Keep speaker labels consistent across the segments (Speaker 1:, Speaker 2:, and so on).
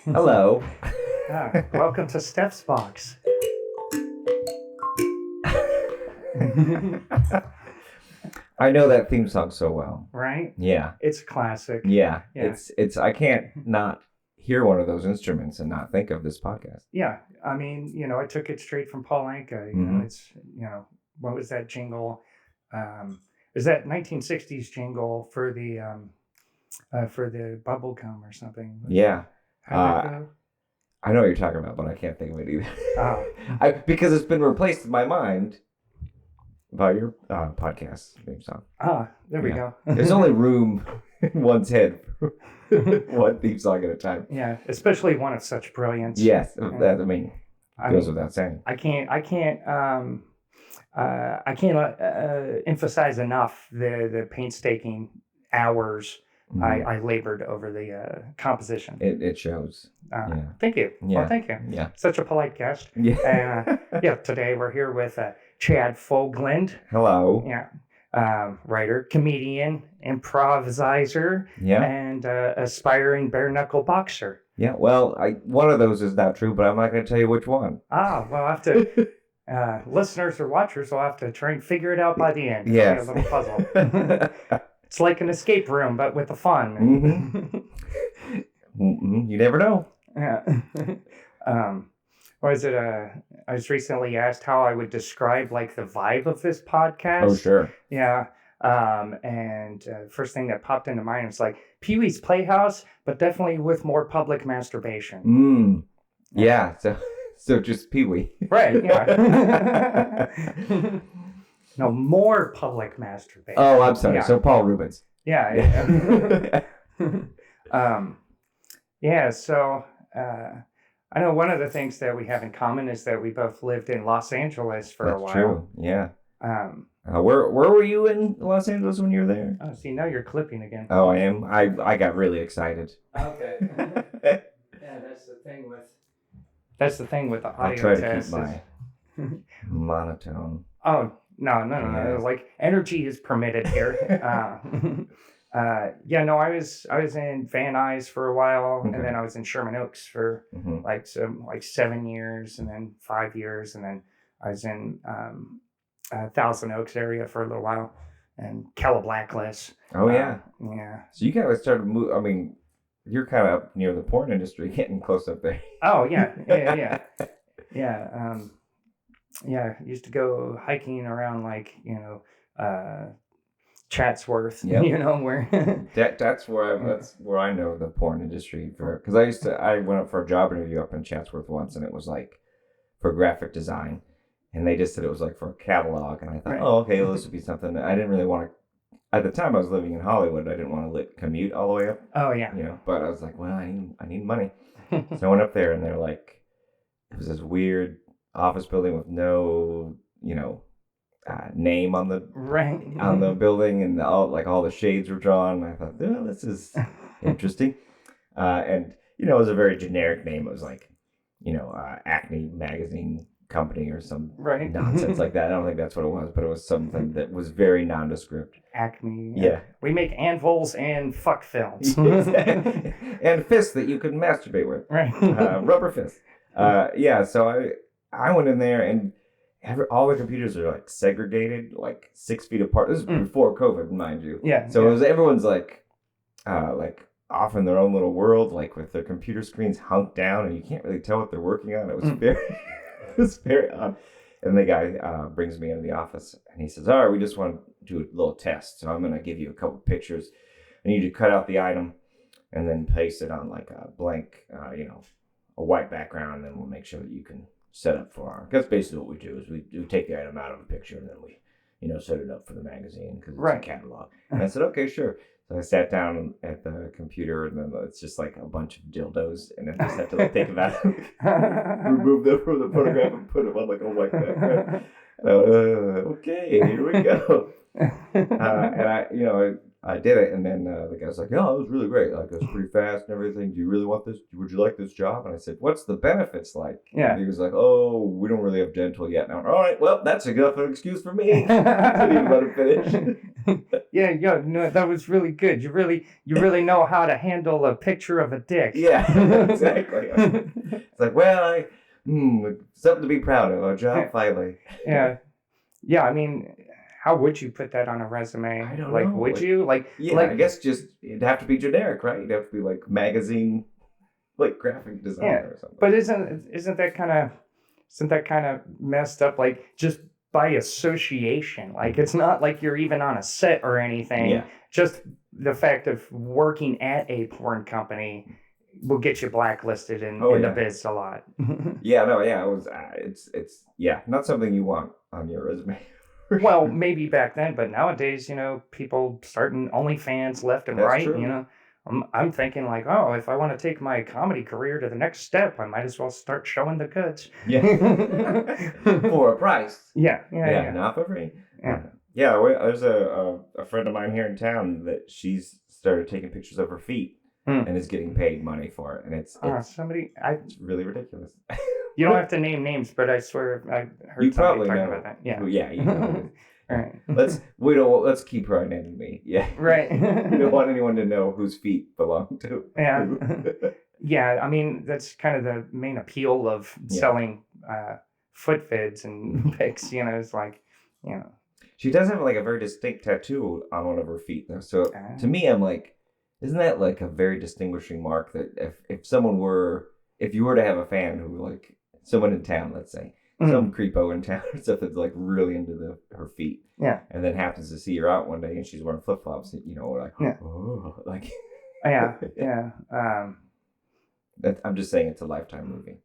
Speaker 1: Hello.
Speaker 2: Welcome to Steph's box.
Speaker 1: I know that theme song so well.
Speaker 2: Right?
Speaker 1: Yeah.
Speaker 2: It's a classic.
Speaker 1: Yeah.
Speaker 2: Yeah.
Speaker 1: It's I can't not hear one of those instruments and not think of this podcast.
Speaker 2: Yeah. I mean, I took it straight from Paul Anka. It's, what was that jingle? Is that 1960s jingle for the bubble gum or something?
Speaker 1: Yeah.
Speaker 2: How'd that go?
Speaker 1: I know what you're talking about, but I can't think of it either.
Speaker 2: Oh.
Speaker 1: Because it's been replaced in my mind by your podcast theme song.
Speaker 2: There we go.
Speaker 1: There's only room in one's head for one theme song at a time.
Speaker 2: Yeah, especially one of such brilliance.
Speaker 1: Yes, that goes without saying.
Speaker 2: I can't emphasize enough the painstaking hours I labored over the composition.
Speaker 1: It shows.
Speaker 2: Thank you.
Speaker 1: Yeah.
Speaker 2: Well, thank you.
Speaker 1: Yeah.
Speaker 2: Such a polite guest.
Speaker 1: Yeah.
Speaker 2: Today we're here with Chad Fogland.
Speaker 1: Hello.
Speaker 2: Yeah. Writer, comedian, improviser, and aspiring bare-knuckle boxer.
Speaker 1: Yeah, well, one of those is not true, but I'm not going to tell you which one.
Speaker 2: Well, I'll have to... listeners or watchers will have to try and figure it out by the end.
Speaker 1: Yes.
Speaker 2: A little puzzle. It's like an escape room, but with the fun.
Speaker 1: You never know.
Speaker 2: Yeah. What is it? I was recently asked how I would describe like the vibe of this podcast.
Speaker 1: Oh, sure.
Speaker 2: Yeah. And first thing that popped into mind was like Pee-wee's Playhouse, but definitely with more public masturbation.
Speaker 1: Yeah. So just Pee-wee.
Speaker 2: Right. Yeah. No, more public masturbation.
Speaker 1: Oh, I'm sorry.
Speaker 2: Yeah.
Speaker 1: So Paul Rubens.
Speaker 2: Yeah. So I know one of the things that we have in common is that we both lived in Los Angeles for a while.
Speaker 1: That's true. Yeah.
Speaker 2: Where
Speaker 1: were you in Los Angeles when you were there?
Speaker 2: Oh, see, now you're clipping again.
Speaker 1: Oh, I am. I got really excited.
Speaker 2: Okay. Yeah, that's the thing with the audio
Speaker 1: I'll try to
Speaker 2: test.
Speaker 1: keep my monotone.
Speaker 2: Oh, no. Like energy is permitted here. I was in Van Nuys for a while, and then I was in Sherman Oaks for 7 years, and then 5 years, and then I was in Thousand Oaks area for a little while, and Calabasas.
Speaker 1: Oh yeah.
Speaker 2: Yeah.
Speaker 1: So you kind of started move. I mean, you're kind of up near the porn industry, getting close up there.
Speaker 2: Oh yeah. Yeah. Used to go hiking around Chatsworth.
Speaker 1: Yep.
Speaker 2: Where
Speaker 1: that's where I know the porn industry because I went up for a job interview up in Chatsworth once, and it was like for graphic design, and they just said it was like for a catalog, and I thought, oh, okay, well, this would be something. I didn't really want to. At the time, I was living in Hollywood. I didn't want to commute all the way up.
Speaker 2: Oh yeah.
Speaker 1: But I was like, well, I need money, so I went up there, and they're like, it was this weird office building with no, name on the on the building, and all the shades were drawn. And I thought, oh, this is interesting, and it was a very generic name. It was like, Acne Magazine Company or some nonsense like that. I don't think that's what it was, but it was something that was very nondescript.
Speaker 2: Acme.
Speaker 1: Yeah.
Speaker 2: We make anvils and fuck films.
Speaker 1: And fists that you could masturbate with.
Speaker 2: Right.
Speaker 1: Rubber fists. So I went in there, and all the computers are like segregated, like 6 feet apart. This is before COVID, mind you.
Speaker 2: Yeah.
Speaker 1: So it was everyone's like off in their own little world, like with their computer screens hunked down, and you can't really tell what they're working on. It was very odd. And the guy brings me into the office, and he says, all right, we just want to do a little test. So I'm going to give you a couple pictures. I need you to cut out the item and then paste it on like a blank, a white background, and then we'll make sure that you can set up for that's basically what we do is we take the item out of a picture, and then we, set it up for the magazine because it's a catalog. And I said, okay, sure. So I sat down at the computer, and then it's just like a bunch of dildos, and I just have to think about it, remove them from the photograph and put them on like a white background. Okay, here we go. And I did it, and then the guy's like, "Oh, it was really great. Like, it was pretty fast and everything. Do you really want this? Would you like this job?" And I said, "What's the benefits like?"
Speaker 2: Yeah.
Speaker 1: And he was like, "Oh, we don't really have dental yet." Now, all right, well, that's enough of an excuse for me. Didn't even let him finish.
Speaker 2: Yeah, no, that was really good. You really know how to handle a picture of a dick.
Speaker 1: Yeah, exactly. It's like, well, something to be proud of. Our job finally.
Speaker 2: Yeah. I mean, how would you put that on a resume?
Speaker 1: I don't
Speaker 2: know. Would you?
Speaker 1: I guess just it'd have to be generic, right? You'd have to be like magazine, like graphic designer or something.
Speaker 2: But isn't that kind of messed up? Like just by association. Like it's not like you're even on a set or anything.
Speaker 1: Yeah.
Speaker 2: Just the fact of working at a porn company will get you blacklisted in the biz a lot.
Speaker 1: It's not something you want on your resume.
Speaker 2: Well, maybe back then, but nowadays, people starting OnlyFans left and right. True. I'm thinking like, oh, if I want to take my comedy career to the next step, I might as well start showing the goods.
Speaker 1: Yeah. For a price.
Speaker 2: Yeah,
Speaker 1: not for free. There's a friend of mine here in town that she's started taking pictures of her feet and is getting paid money for it, and it's really ridiculous.
Speaker 2: You don't have to name names, but I swear I heard somebody talking about that. Yeah.
Speaker 1: Yeah, you know.
Speaker 2: All right.
Speaker 1: Let's keep her anonymity. Yeah.
Speaker 2: Right.
Speaker 1: We don't want anyone to know whose feet belong to.
Speaker 2: Yeah. Yeah, I mean that's kind of the main appeal of selling foot vids and pics, It's like,
Speaker 1: She does have like a very distinct tattoo on one of her feet though. So to me I'm like, isn't that like a very distinguishing mark that if you were to have a fan who like someone in town, let's say, some creepo in town or stuff that's like really into her feet.
Speaker 2: Yeah.
Speaker 1: And then happens to see her out one day and she's wearing flip flops, we're like, oh, like.
Speaker 2: Yeah.
Speaker 1: I'm just saying it's a Lifetime movie.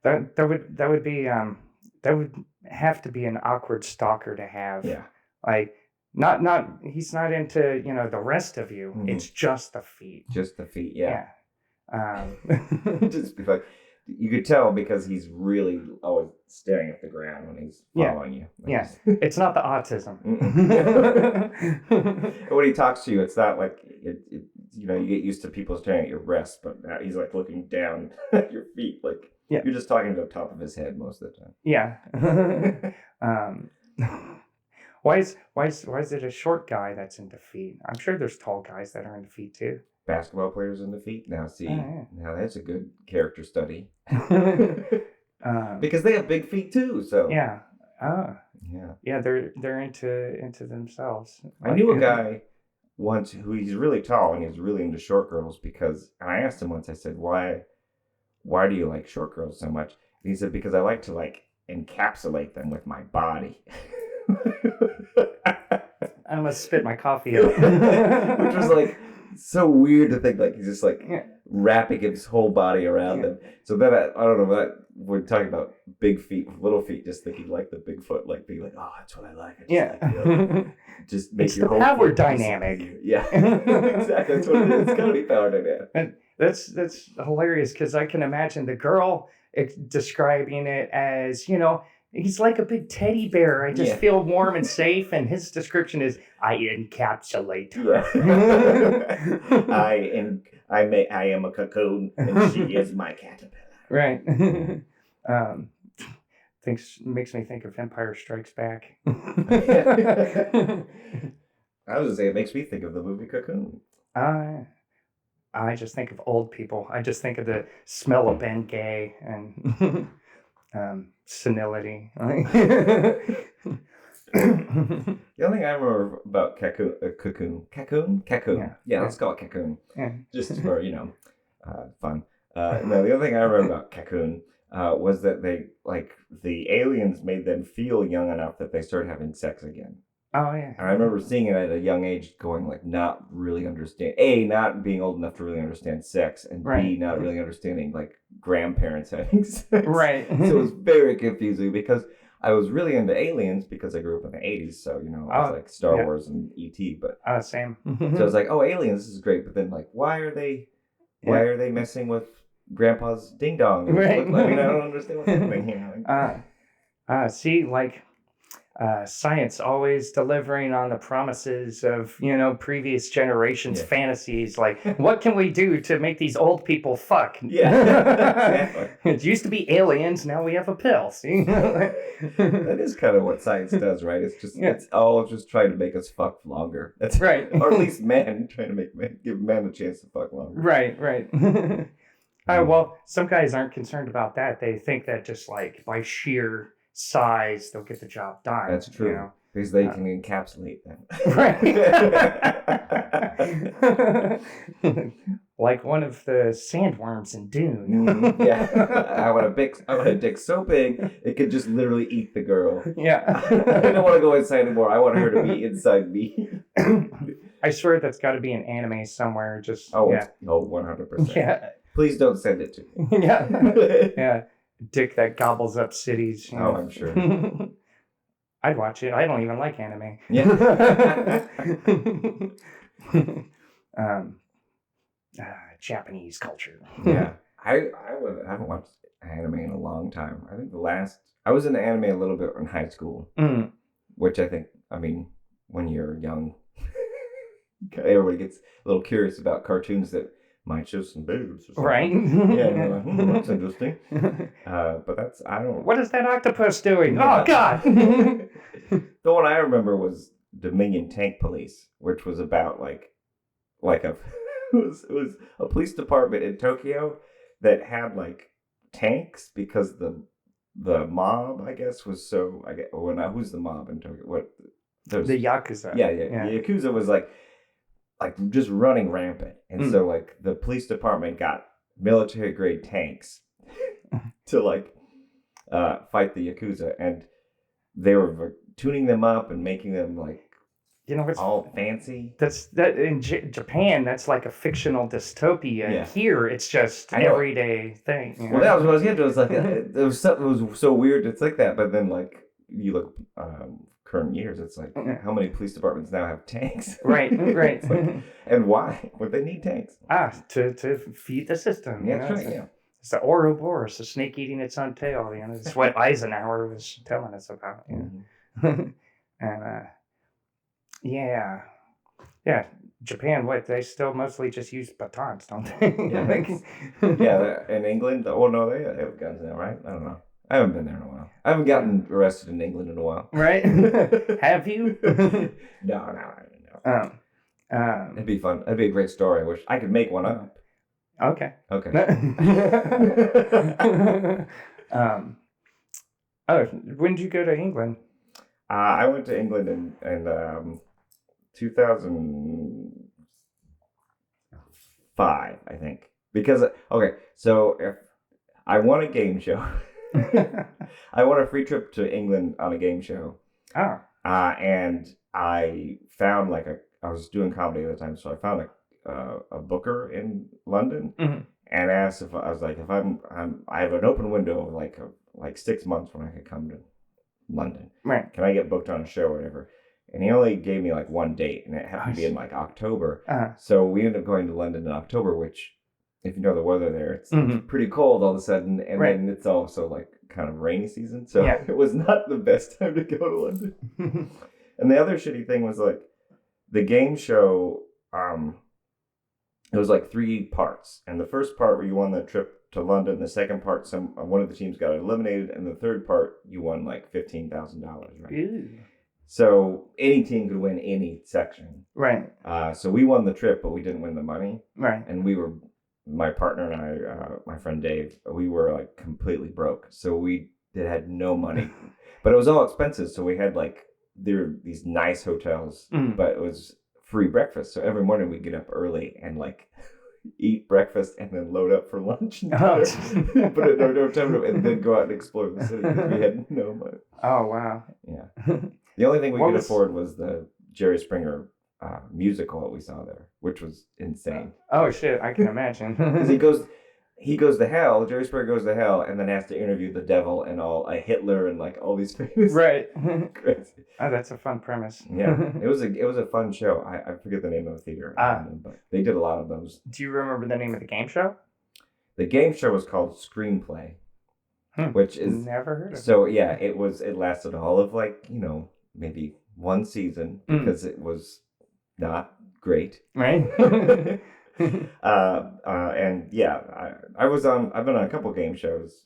Speaker 2: that would have to be an awkward stalker to have.
Speaker 1: Yeah.
Speaker 2: Like he's not into, the rest of you. Mm-hmm. It's just the feet.
Speaker 1: Just the feet, yeah. Just like you could tell because he's really always staring at the ground when he's following you.
Speaker 2: Like it's not the autism.
Speaker 1: When he talks to you, it's not like you get used to people staring at your breasts, but now he's like looking down at your feet, like you're just talking to the top of his head most of the time.
Speaker 2: Yeah. Why is it a short guy that's into feet? I'm sure there's tall guys that are into feet too.
Speaker 1: Basketball players in the feet. Now now that's a good character study. Because they have big feet too. So
Speaker 2: yeah, they're into themselves.
Speaker 1: I knew a guy once who he's really tall and he's really into short girls and I asked him once. I said, why do you like short girls so much? And he said, because I like to like encapsulate them with my body.
Speaker 2: I almost spit my coffee out.
Speaker 1: Which was like so weird to think like he's just like wrapping his whole body around them. So then I don't know, that we're talking about big feet, little feet, just thinking like the Bigfoot, like being like, oh, that's what I like. Just make
Speaker 2: it's
Speaker 1: your
Speaker 2: the
Speaker 1: whole
Speaker 2: power dynamic.
Speaker 1: Yeah, exactly. That's what it is. It's gotta be power dynamic.
Speaker 2: And that's hilarious because I can imagine the girl describing it as, he's like a big teddy bear. I just feel warm and safe. And his description is, I encapsulate.
Speaker 1: Yeah. I am a cocoon, and she is my caterpillar.
Speaker 2: Right. Makes me think of Empire Strikes Back.
Speaker 1: I was gonna say it makes me think of the movie Cocoon.
Speaker 2: I just think of old people. I just think of the smell of Ben Gay and senility.
Speaker 1: The only thing I remember about Cocoon. Yeah, let's call it Cocoon.
Speaker 2: Yeah.
Speaker 1: Just for fun. No, the other thing I remember about Cocoon was that they the aliens made them feel young enough that they started having sex again.
Speaker 2: Oh yeah.
Speaker 1: And I remember seeing it at a young age, going like not really understand not being old enough to really understand sex, and B not really understanding like grandparents having sex.
Speaker 2: Right.
Speaker 1: So it was very confusing because I was really into aliens because I grew up in the 80s, so it was like Star Wars and E.T. But
Speaker 2: same.
Speaker 1: So I was like, oh, aliens, this is great, but then like, why are they messing with Grandpa's ding dong?
Speaker 2: Right.
Speaker 1: I don't understand what's happening here.
Speaker 2: See, like, science always delivering on the promises of, previous generations' fantasies. Like, what can we do to make these old people fuck?
Speaker 1: Yeah.
Speaker 2: It used to be aliens. Now we have a pill. See?
Speaker 1: That is kind of what science does, right? It's just it's all just trying to make us fuck longer. That's
Speaker 2: right.
Speaker 1: Or at least men trying to give men a chance to fuck longer.
Speaker 2: Right. Well, some guys aren't concerned about that. They think that just like by sheer size, they'll get the job done.
Speaker 1: That's true. Because they can encapsulate them.
Speaker 2: Right. Like one of the sandworms in Dune.
Speaker 1: Yeah. I want a dick so big it could just literally eat the girl.
Speaker 2: Yeah.
Speaker 1: I don't want to go inside anymore. I want her to be inside me.
Speaker 2: I swear that's got to be an anime somewhere. Just
Speaker 1: 100%.
Speaker 2: Yeah.
Speaker 1: Please don't send it to me.
Speaker 2: Yeah. Dick that gobbles up cities.
Speaker 1: I'm sure.
Speaker 2: I'd watch it. I don't even like anime.
Speaker 1: Yeah.
Speaker 2: Japanese culture.
Speaker 1: Yeah. I haven't watched anime in a long time. I think I was into anime a little bit in high school, which I think, when you're young, everybody gets a little curious about cartoons that might show some boobs or something.
Speaker 2: Right.
Speaker 1: Yeah, like, that's interesting. But I don't...
Speaker 2: What is that octopus doing? Yeah. Oh, God!
Speaker 1: The one I remember was Dominion Tank Police, which was about like a... it was a police department in Tokyo that had like tanks because the mob, I guess, was so... who's the mob in Tokyo?
Speaker 2: The Yakuza.
Speaker 1: Yeah. The Yakuza was like just running rampant. And so like the police department got military grade tanks to like fight the Yakuza, and they were tuning them up and making them like all fancy.
Speaker 2: That in Japan, that's like a fictional dystopia. Yeah. Here, it's just an everyday thing.
Speaker 1: Well, that was what I was getting to. It was like it was so weird. It's like that, but then like you look current years, it's like how many police departments now have tanks?
Speaker 2: Right.
Speaker 1: Like, and why would they need tanks?
Speaker 2: To feed the system.
Speaker 1: Yeah, that's right. Yeah.
Speaker 2: It's the Ouroboros, the snake eating its own tail. It's what Eisenhower was telling us about. And yeah. Japan, they still mostly just use batons, don't they?
Speaker 1: In England, no, they have guns now, right? I don't know. I haven't been there in a while. I haven't gotten arrested in England in a while.
Speaker 2: Right? Have you?
Speaker 1: No. It'd be fun. That'd be a great story. I wish I could make one up.
Speaker 2: Okay. When did you go to England?
Speaker 1: I went to England in 2005, I think. Because, so if I won a game show. I won a free trip to England on a game show.
Speaker 2: Oh.
Speaker 1: And I found I was doing comedy at the time, so I found a booker in London and asked if I have an open window of like 6 months when I could come to London.
Speaker 2: Right.
Speaker 1: Can I get booked on a show or whatever? And he only gave me like one date, and it happened to be in like October. So we ended up going to London in October, which, if you know the weather there, it's pretty cold all of a sudden, and then it's also like kind of rainy season, so it was not the best time to go to London. And the other shitty thing was like the game show. It was like 3 parts, and the first part where you won the trip to London, the second part one of the teams got eliminated, and the third part you won like $15,000, right?
Speaker 2: Ew.
Speaker 1: So any team could win any section,
Speaker 2: right?
Speaker 1: So we won the trip, but we didn't win the money,
Speaker 2: right?
Speaker 1: And my partner and I, my friend Dave, we were like completely broke. So we had no money, but it was all expenses. So we had there were these nice hotels, but it was free breakfast. So every morning we'd get up early and eat breakfast and then load up for lunch and put it in our hotel room and then go out and explore the city because we had no money.
Speaker 2: Oh, wow.
Speaker 1: Yeah. The only thing we could afford was the Jerry Springer musical that we saw there, which was insane.
Speaker 2: Oh shit, I can imagine.
Speaker 1: Because he goes to hell. Jerry Springer goes to hell, and then has to interview the devil and Hitler and all these famous.
Speaker 2: Right.
Speaker 1: Crazy.
Speaker 2: Oh, that's a fun premise.
Speaker 1: Yeah, it was a fun show. I forget the name of the theater, but they did a lot of those.
Speaker 2: Do you remember the name of the game show?
Speaker 1: The game show was called Screenplay. which is
Speaker 2: never heard of.
Speaker 1: So yeah, it lasted all of like maybe one season because it was not great,
Speaker 2: right?
Speaker 1: And yeah, I've been on a couple game shows.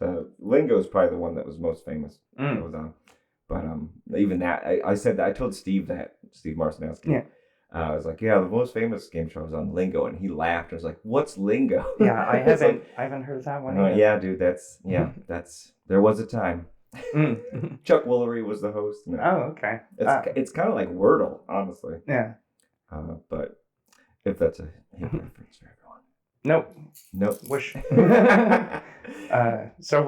Speaker 1: The Lingo is probably the one that was most famous I was on. But even that, I said that, I told Steve Marcinowski.
Speaker 2: Yeah.
Speaker 1: I was like, yeah, the most famous game show was on Lingo, and he laughed. I was like, what's Lingo?
Speaker 2: Yeah, I haven't heard that one.
Speaker 1: Yeah, dude, there was a time. Chuck Woolery was the host.
Speaker 2: Oh, okay.
Speaker 1: It's kind of like Wordle, honestly.
Speaker 2: Yeah.
Speaker 1: But if that's a hip reference for everyone. Nope.
Speaker 2: Wish. So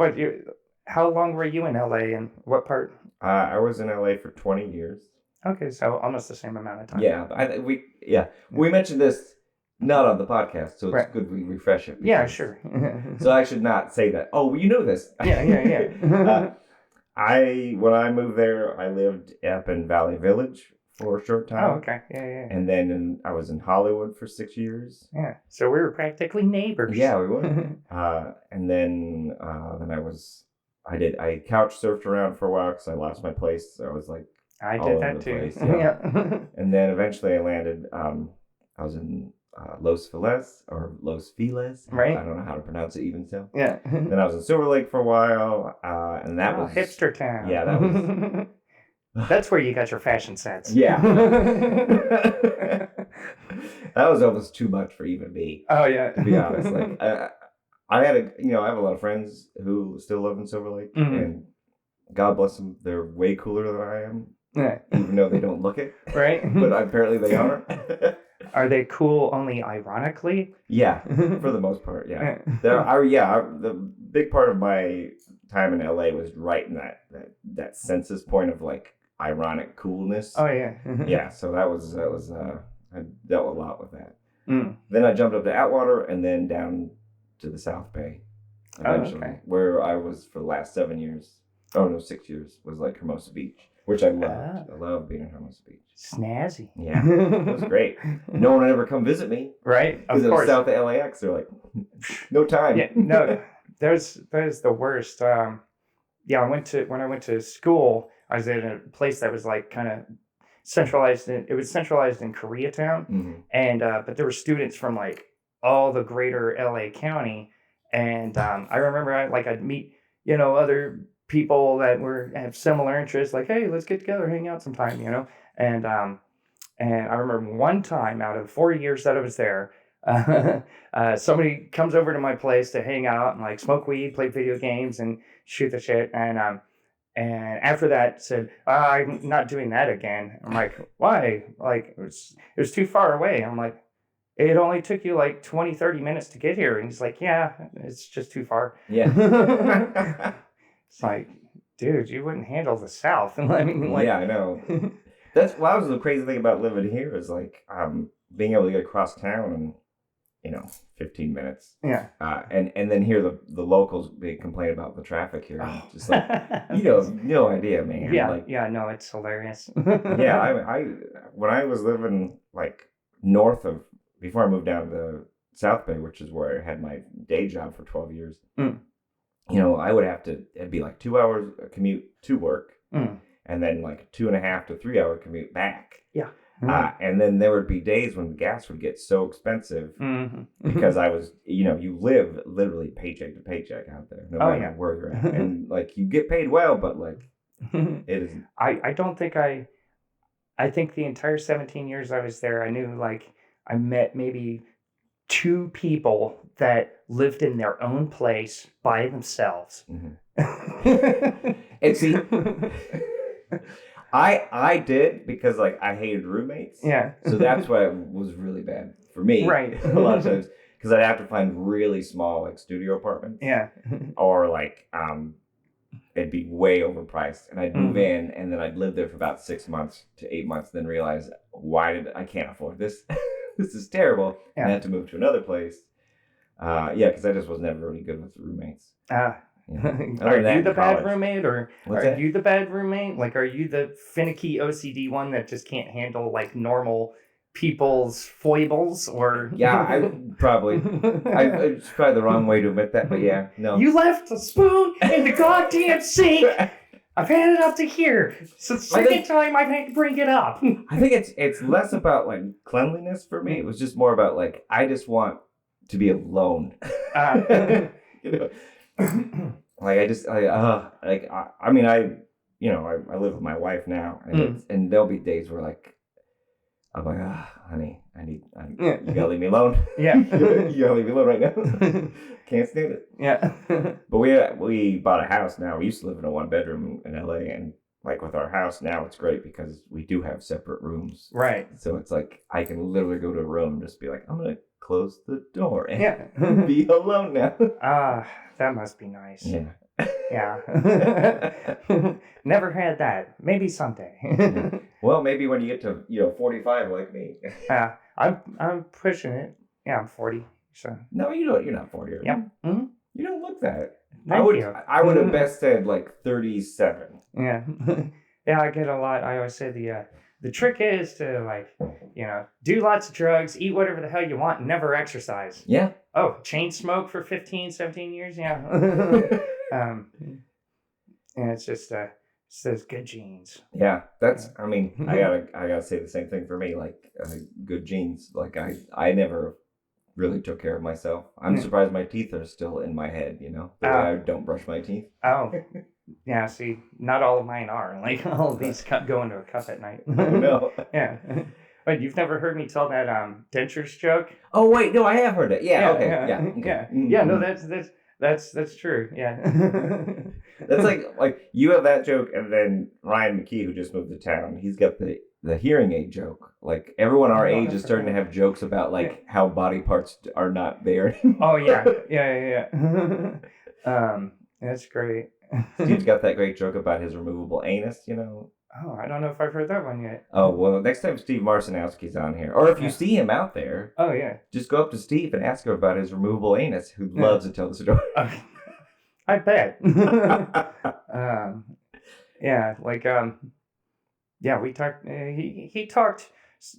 Speaker 2: how long were you in LA and what part?
Speaker 1: I was in LA for 20 years.
Speaker 2: Okay, so almost the same amount of time.
Speaker 1: Yeah, we mentioned this not on the podcast, so it's good we refresh it.
Speaker 2: Yeah, sure.
Speaker 1: So I should not say that. Oh, you know this.
Speaker 2: Yeah.
Speaker 1: When I moved there, I lived up in Valley Village for a short time.
Speaker 2: Oh, okay. Yeah.
Speaker 1: And then I was in Hollywood for 6 years.
Speaker 2: Yeah. So we were practically neighbors.
Speaker 1: Yeah, we were. And then I couch surfed around for a while because I lost my place. So I was like,
Speaker 2: I did that too.
Speaker 1: Place, yeah. And then eventually I landed. I was in Los Feliz.
Speaker 2: Right.
Speaker 1: I don't know how to pronounce it even so.
Speaker 2: Yeah.
Speaker 1: Then I was in Silver Lake for a while, and that was
Speaker 2: hipster town.
Speaker 1: Yeah, that was.
Speaker 2: That's where you got your fashion sense.
Speaker 1: Yeah. That was almost too much for even me.
Speaker 2: Oh yeah.
Speaker 1: To be honest, like I have a lot of friends who still live in Silver Lake, and God bless them, they're way cooler than I am.
Speaker 2: Yeah.
Speaker 1: Even though they don't look it.
Speaker 2: Right.
Speaker 1: But apparently they are.
Speaker 2: Are they cool only ironically?
Speaker 1: Yeah, for the most part, yeah. The big part of my time in LA was right in that census point of like ironic coolness.
Speaker 2: Oh yeah.
Speaker 1: Yeah, so that was I dealt a lot with that. Then I jumped up to Atwater and then down to the South Bay eventually, where I was for the last 6 years was like Hermosa Beach, which I loved. I love being in Hermosa Beach.
Speaker 2: Snazzy.
Speaker 1: Yeah, it was great. No one would ever come visit me.
Speaker 2: Right, of
Speaker 1: course. Because it was south of LAX. They're like, no time.
Speaker 2: Yeah, no, there's the worst. When I went to school, I was in a place that was like kind of centralized in Koreatown, and but there were students from like all the greater LA County, and I remember I'd meet other people that have similar interests, like, hey, let's get together, hang out sometime, and I remember one time out of 4 years that I was there, somebody comes over to my place to hang out and like smoke weed, play video games, and shoot the shit, and after that said, I'm not doing that again. I'm like, why? Like it was too far away. I'm like, it only took you like 20-30 minutes to get here. And he's like, yeah, it's just too far.
Speaker 1: Yeah.
Speaker 2: It's like, dude, you wouldn't handle the South. I mean, like,
Speaker 1: yeah, I know. That was the crazy thing about living here is like being able to get across town in 15 minutes.
Speaker 2: Yeah.
Speaker 1: And then hear the locals complain about the traffic here. Oh. Just like no idea, man.
Speaker 2: Yeah, no, it's hilarious.
Speaker 1: Yeah, I when I was living like north of, before I moved down to South Bay, which is where I had my day job for 12 years. I would it'd be like 2 hours commute to work, and then like 2.5 to 3 hour commute back.
Speaker 2: Yeah.
Speaker 1: And then there would be days when gas would get so expensive because I was, you live literally paycheck to paycheck out there, no matter where you're at. And like you get paid well, but like it is.
Speaker 2: I don't think I think the entire 17 years I was there, I knew like I met maybe 2 people that lived in their own place by themselves.
Speaker 1: And see, I did because like I hated roommates.
Speaker 2: Yeah.
Speaker 1: So that's why it was really bad for me.
Speaker 2: Right.
Speaker 1: A lot of times because I'd have to find really small like studio apartments.
Speaker 2: Yeah.
Speaker 1: Or like it'd be way overpriced, and I'd move in, and then I'd live there for about 6 months to 8 months, then realize I can't afford this. This is terrible. Yeah. And I had to move to another place. Because I just was never really good with roommates.
Speaker 2: Are you the bad roommate, or you the bad roommate? Like, are you the finicky OCD one that just can't handle like normal people's foibles or
Speaker 1: it's probably the wrong way to admit that, but yeah, no.
Speaker 2: You left the spoon in the goddamn sink. I've had it up to here. It's the second time I've had to bring it up.
Speaker 1: I think it's less about like cleanliness for me. It was just more about like I just want to be alone. You know, like I live with my wife now, and there'll be days where like I'm like, honey, you gotta leave me alone.
Speaker 2: Yeah,
Speaker 1: you gotta leave me alone right now. Can't stand it.
Speaker 2: Yeah.
Speaker 1: But we bought a house now. We used to live in a 1-bedroom in LA, and like with our house now, it's great because we do have separate rooms.
Speaker 2: Right.
Speaker 1: So it's like I can literally go to a room and just be like, I'm gonna close the door and be alone now.
Speaker 2: That must be nice.
Speaker 1: Yeah.
Speaker 2: Yeah. Never had that. Maybe someday.
Speaker 1: Well, maybe when you get to 45 like me.
Speaker 2: I'm pushing it. Yeah, I'm 40. So
Speaker 1: no, you don't. You're not 40. Are you?
Speaker 2: Yeah. Mm-hmm.
Speaker 1: You don't look that.
Speaker 2: Thank you.
Speaker 1: I would have best said like 37.
Speaker 2: Yeah. Yeah, I get a lot. I always say the trick is to like, do lots of drugs, eat whatever the hell you want, and never exercise.
Speaker 1: Yeah.
Speaker 2: Oh, chain smoke for 15, 17 years? Yeah. And it's just those good genes.
Speaker 1: Yeah, that's. I mean, I gotta say the same thing for me. Like good genes. Like I never really took care of myself. I'm surprised my teeth are still in my head. I don't brush my teeth.
Speaker 2: Oh, yeah. See, not all of mine are. Like all of these go into a cup at night.
Speaker 1: Oh no.
Speaker 2: Yeah. Wait, you've never heard me tell that dentures joke?
Speaker 1: Oh wait, no, I have heard it. Yeah. Okay. Yeah. Okay.
Speaker 2: Yeah.
Speaker 1: Mm-hmm.
Speaker 2: Yeah. No, that's true. Yeah.
Speaker 1: That's like you have that joke, and then Ryan McKee, who just moved to town, he's got the hearing aid joke. Like everyone our age is starting to have jokes about like how body parts are not there anymore.
Speaker 2: Oh yeah. That's great.
Speaker 1: Steve's got that great joke about his removable anus.
Speaker 2: Oh, I don't know if I've heard that one yet.
Speaker 1: Oh, well, next time Steve Marcinowski's on here, or if you see him out there, just go up to Steve and ask him about his removable anus, who loves to tell the story.
Speaker 2: I bet. We talked, he talked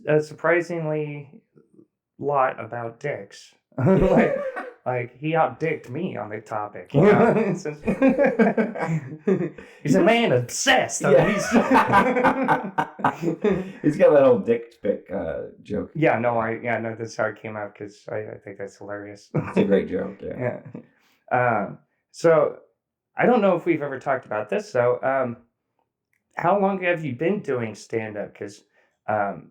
Speaker 2: a surprisingly lot about dicks. Like he outdicked me on the topic. He's a man obsessed.
Speaker 1: Yeah. He's got that old dick pic joke.
Speaker 2: Yeah, no, that's how it came out because I think that's hilarious.
Speaker 1: It's a great joke. Yeah.
Speaker 2: So I don't know if we've ever talked about this. So, how long have you been doing stand-up? Because I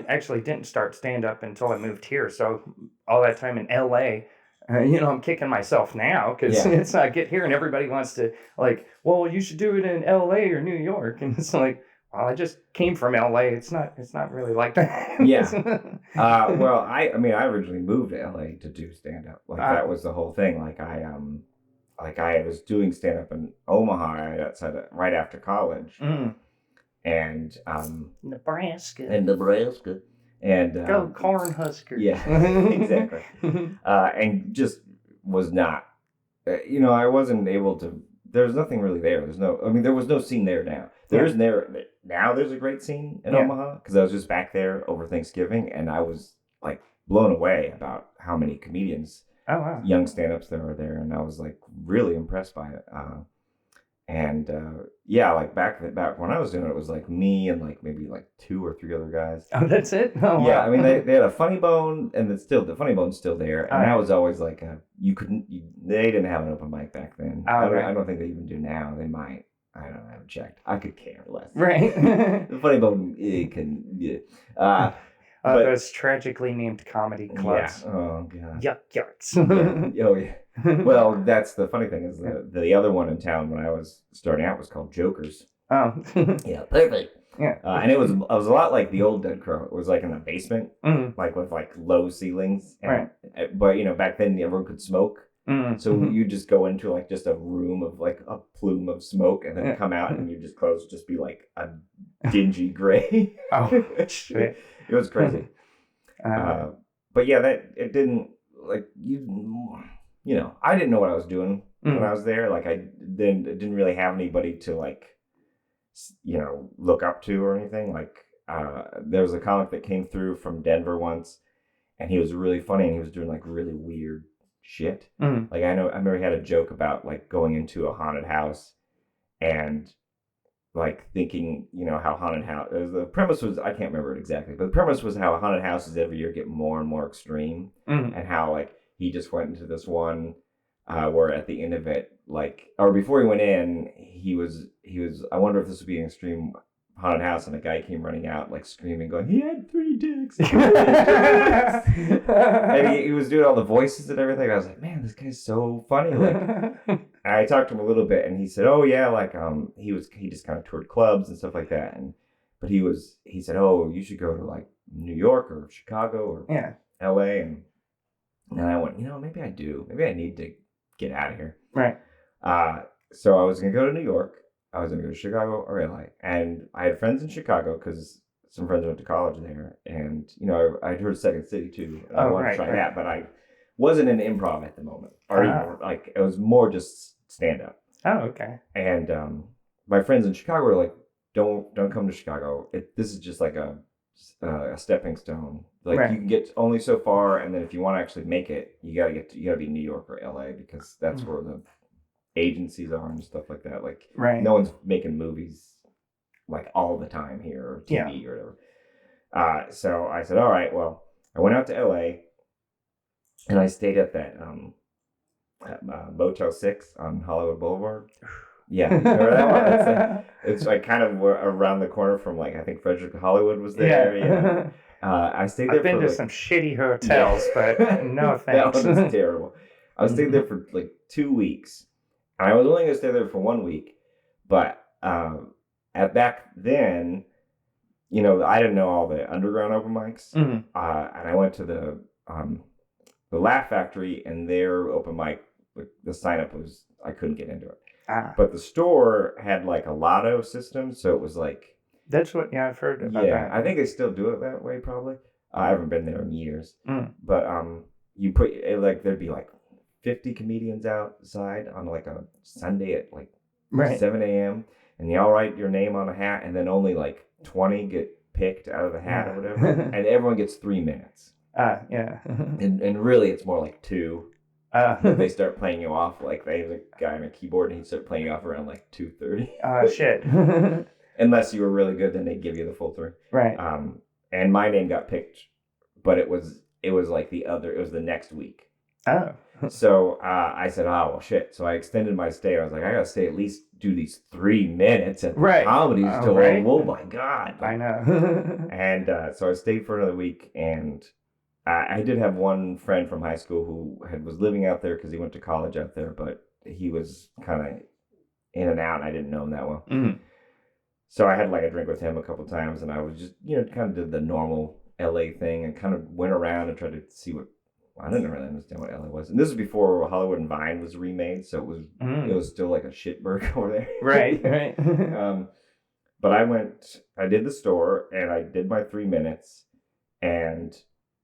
Speaker 2: actually didn't start stand-up until I moved here. So all that time in LA, I'm kicking myself now because it's I get here and everybody wants to like, well, you should do it in LA or New York, and it's like, well, I just came from LA. It's not really like that.
Speaker 1: Yeah. Well, I originally moved to LA to do stand-up. Like that was the whole thing. Like I was doing stand-up in Omaha right after college.
Speaker 2: Mm.
Speaker 1: And
Speaker 2: Nebraska.
Speaker 1: And
Speaker 2: go Cornhuskers.
Speaker 1: Yeah, exactly. And just was not, I wasn't able to. There's nothing really there. There was no scene there now. Now there's a great scene in Omaha because I was just back there over Thanksgiving and I was like blown away about how many comedians, young stand-ups there are there, and I was like really impressed by it. Like back when I was doing it, it was like me and like maybe like 2 or 3 other guys.
Speaker 2: Oh, that's it? Oh, wow.
Speaker 1: Yeah, they had a funny bone, and the funny bone's still there. And that was always like they didn't have an open mic back then. I don't think they even do now. They might. I don't know. I haven't checked. I could care less.
Speaker 2: Right.
Speaker 1: The funny bone can. Yeah.
Speaker 2: Those tragically named comedy clubs.
Speaker 1: Yeah. Oh god.
Speaker 2: Yucks.
Speaker 1: Yeah. Oh yeah. Well, that's the funny thing is the other one in town when I was starting out was called Jokers.
Speaker 2: Oh.
Speaker 1: Yeah, perfect.
Speaker 2: Yeah.
Speaker 1: And it was a lot like the old Dead Crow. It was like in a basement, like with like low ceilings. And, right. But back then everyone could smoke. Mm-hmm. So you just go into like just a room of like a plume of smoke, and then come out, and your clothes just be like a dingy gray.
Speaker 2: Oh shit!
Speaker 1: It was crazy. But yeah, it didn't like I didn't know what I was doing when I was there. Like I didn't really have anybody to like look up to or anything. Like there was a comic that came through from Denver once, and he was really funny, and he was doing like really weird shit. Like I remember he had a joke about like going into a haunted house and like thinking, you know, how haunted house, the premise was, I can't remember it exactly, but the premise was how haunted houses every year get more and more extreme, and how like he just went into this one where at the end of it, like, or before he went in, he was I wonder if this would be an extreme haunted house, and a guy came running out like screaming, going, he had 3 dicks. And he was doing all the voices and everything. I was like, man, this guy's so funny. Like, and I talked to him a little bit, and he said, oh yeah, like he just kind of toured clubs and stuff like that, but he said, oh, you should go to like New York or Chicago or LA, and I went, you know, maybe I need to get out of here.
Speaker 2: Right.
Speaker 1: So I was gonna go to New York. I was going to go to Chicago or LA. And I had friends in Chicago because some friends went to college there. And, you know, I'd heard Second City too. And I wanted to try that, but I wasn't in improv at the moment. Or even, like, it was more just stand up.
Speaker 2: Oh, okay.
Speaker 1: And my friends in Chicago were like, don't come to Chicago. This is just like a stepping stone. Like you can get only so far. And then if you want to actually make it, you got to be in New York or LA because that's where the agencies are and stuff like that. Like no one's making movies like all the time here or TV or whatever. So I said, all right, well, I went out to LA and I stayed at that Motel 6 on Hollywood Boulevard. Yeah, remember that one? It's like kind of around the corner from like, I think Frederick Hollywood was there. Yeah. I stayed there.
Speaker 2: I've been to some shitty hotels, but no thanks.
Speaker 1: That was terrible. I stayed there for like 2 weeks. I was only going to stay there for 1 week, but at back then, you know, I didn't know all the underground open mics, and I went to the Laugh Factory, and their open mic, the sign up was, I couldn't get into it. But the store had like a lotto system, so it was like...
Speaker 2: That's what, I've heard about that.
Speaker 1: Yeah, I think they still do it that way, probably. I haven't been there in years. But you put, like, there'd be like 50 comedians outside on like a Sunday at like 7 a.m. And you all write your name on a hat, and then only like 20 get picked out of the hat or whatever. And everyone gets 3 minutes. And really it's more like 2. They start playing you off, like they have a guy on a keyboard and he'd start playing you off around like 2:30.
Speaker 2: Shit.
Speaker 1: Unless you were really good, then they'd give you the full 3.
Speaker 2: Right.
Speaker 1: And my name got picked, but it was like it was the next week.
Speaker 2: Oh.
Speaker 1: So I said, oh, well, shit. So I extended my stay. I was like, I got to stay at least do these 3 minutes at the comedy store. Oh, my God.
Speaker 2: I know.
Speaker 1: And so I stayed for another week. And I did have one friend from high school who was living out there because he went to college out there. But he was kind of in and out. And I didn't know him that well. So I had like a drink with him a couple times. And I was just, you know, kind of did the normal LA thing and kind of went around and tried to see what... I didn't really understand what LA was. And this was before Hollywood and Vine was remade, so it was still like a shitburg over there.
Speaker 2: Right.
Speaker 1: But I did the store, and I did my 3 minutes, and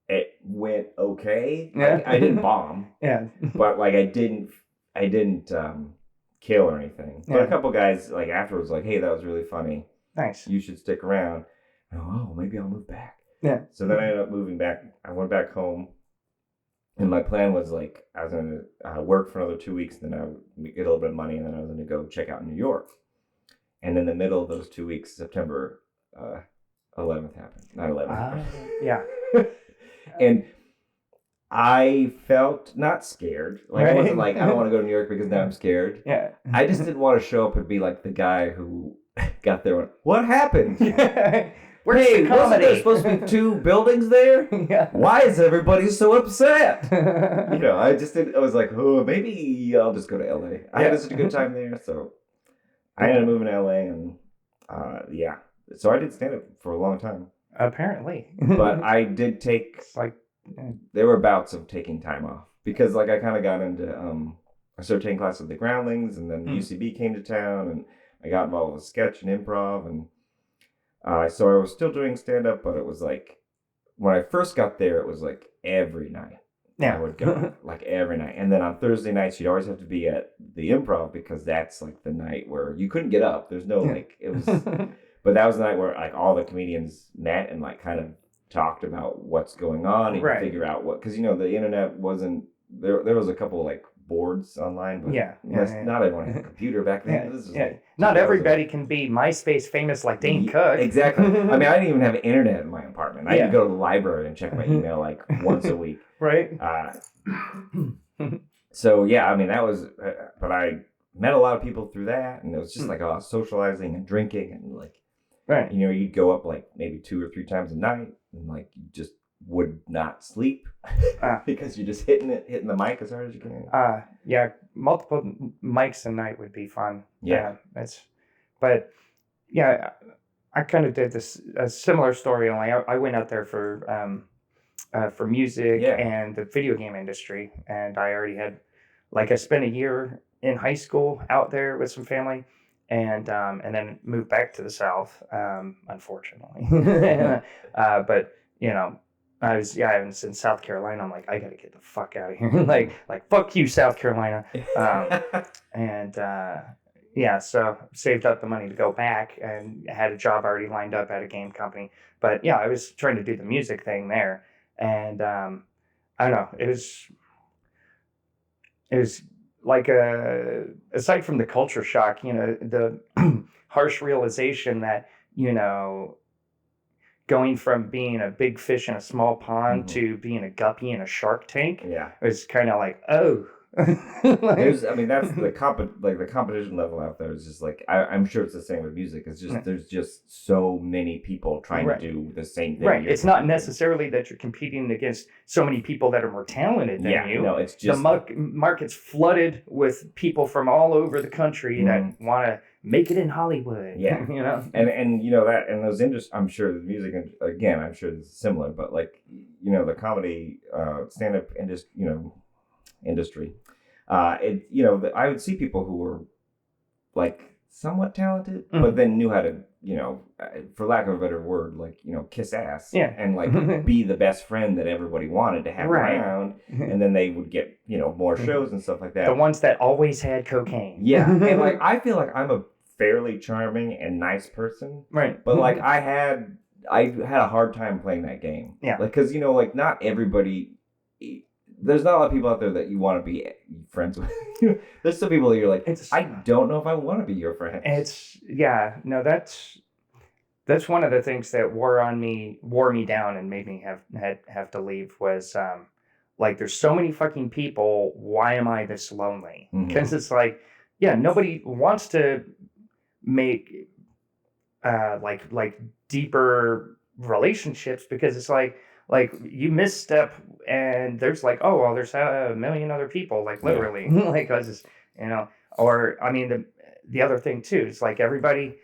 Speaker 1: it went okay.
Speaker 2: Yeah.
Speaker 1: I didn't bomb.
Speaker 2: Yeah.
Speaker 1: But like I didn't kill or anything. But a couple guys like afterwards like, hey, that was really funny.
Speaker 2: Nice.
Speaker 1: You should stick around. Oh, maybe I'll move back.
Speaker 2: Yeah.
Speaker 1: So then I ended up moving back. I went back home. And my plan was like, I was going to work for another 2 weeks, then I would get a little bit of money, and then I was going to go check out New York. And in the middle of those 2 weeks, September 11th happened. 9/11.
Speaker 2: Yeah.
Speaker 1: And I felt not scared. Like, I wasn't like, I don't want to go to New York because now I'm scared.
Speaker 2: Yeah.
Speaker 1: I just didn't want to show up and be like the guy who got there and went, what happened? Hey, wasn't there supposed to be 2 buildings there?
Speaker 2: Yeah.
Speaker 1: Why is everybody so upset? You know, I was like, oh, maybe I'll just go to LA. I had such a good time there, so I ended up moving to LA, and so I did stand up for a long time.
Speaker 2: Apparently.
Speaker 1: But I did take, there were bouts of taking time off, because like I kind of got into, I started taking classes with the Groundlings, and then UCB came to town, and I got involved with sketch and improv, and so I was still doing stand-up, but it was like, when I first got there, it was like every night. Yeah. I would go, like every night. And then on Thursday nights, you'd always have to be at the Improv, because that's like the night where you couldn't get up. There's no like, it was, But that was the night where like all the comedians met and like kind of talked about what's going on and figure out what, because the internet wasn't there. There was a couple of like boards online, but not everyone had a computer back then. This is like
Speaker 2: not everybody can be MySpace famous like Dane Cook.
Speaker 1: Exactly. I mean, I didn't even have internet in my apartment. I had to go to the library and check my email like once a week.
Speaker 2: Right.
Speaker 1: So yeah, I mean that was, but I met a lot of people through that, and it was just like a lot of socializing and drinking, and like, you'd go up like maybe 2 or 3 times a night, and like you just would not sleep because you're just hitting the mic as hard as you can.
Speaker 2: Multiple mics a night would be fun. I kind of did a similar story, only I went out there for music and the video game industry, and I already had, like, I spent a year in high school out there with some family, and then moved back to the South, unfortunately. But I was in South Carolina. I'm like, I gotta get the fuck out of here. like fuck you, South Carolina. So saved up the money to go back, and had a job already lined up at a game company. But I was trying to do the music thing there, and I don't know. It was like aside from the culture shock, the harsh realization that going from being a big fish in a small pond to being a guppy in a shark tank. It was kind of like, oh.
Speaker 1: That's the competition level out there is just like, I'm sure it's the same with music. It's just there's just so many people trying to do the same thing.
Speaker 2: It's not necessarily that you're competing against so many people that are more talented than you.
Speaker 1: No, it's just
Speaker 2: the market's flooded with people from all over the country that want to make it in Hollywood.
Speaker 1: And that, and those industries, I'm sure the music, again, I'm sure it's similar, but like, the comedy, stand-up industry, I would see people who were like somewhat talented, but then knew how to, for lack of a better word, like, kiss ass and like be the best friend that everybody wanted to have around. And then they would get, more shows and stuff like that.
Speaker 2: The ones that always had cocaine.
Speaker 1: And like, I feel like I'm a fairly charming and nice person. But like, I had a hard time playing that game. Like, cause like not everybody, there's not a lot of people out there that you want to be friends with. There's some people that you're like, I don't know if I want to be your friend.
Speaker 2: That's one of the things that wore me down and made me have to leave was, like, there's so many fucking people. Why am I this lonely? Because it's like, nobody wants to make, like deeper relationships, because it's like you misstep and there's like, oh, well, there's a million other people, like literally, like, I just, or I mean, the other thing too, is like everybody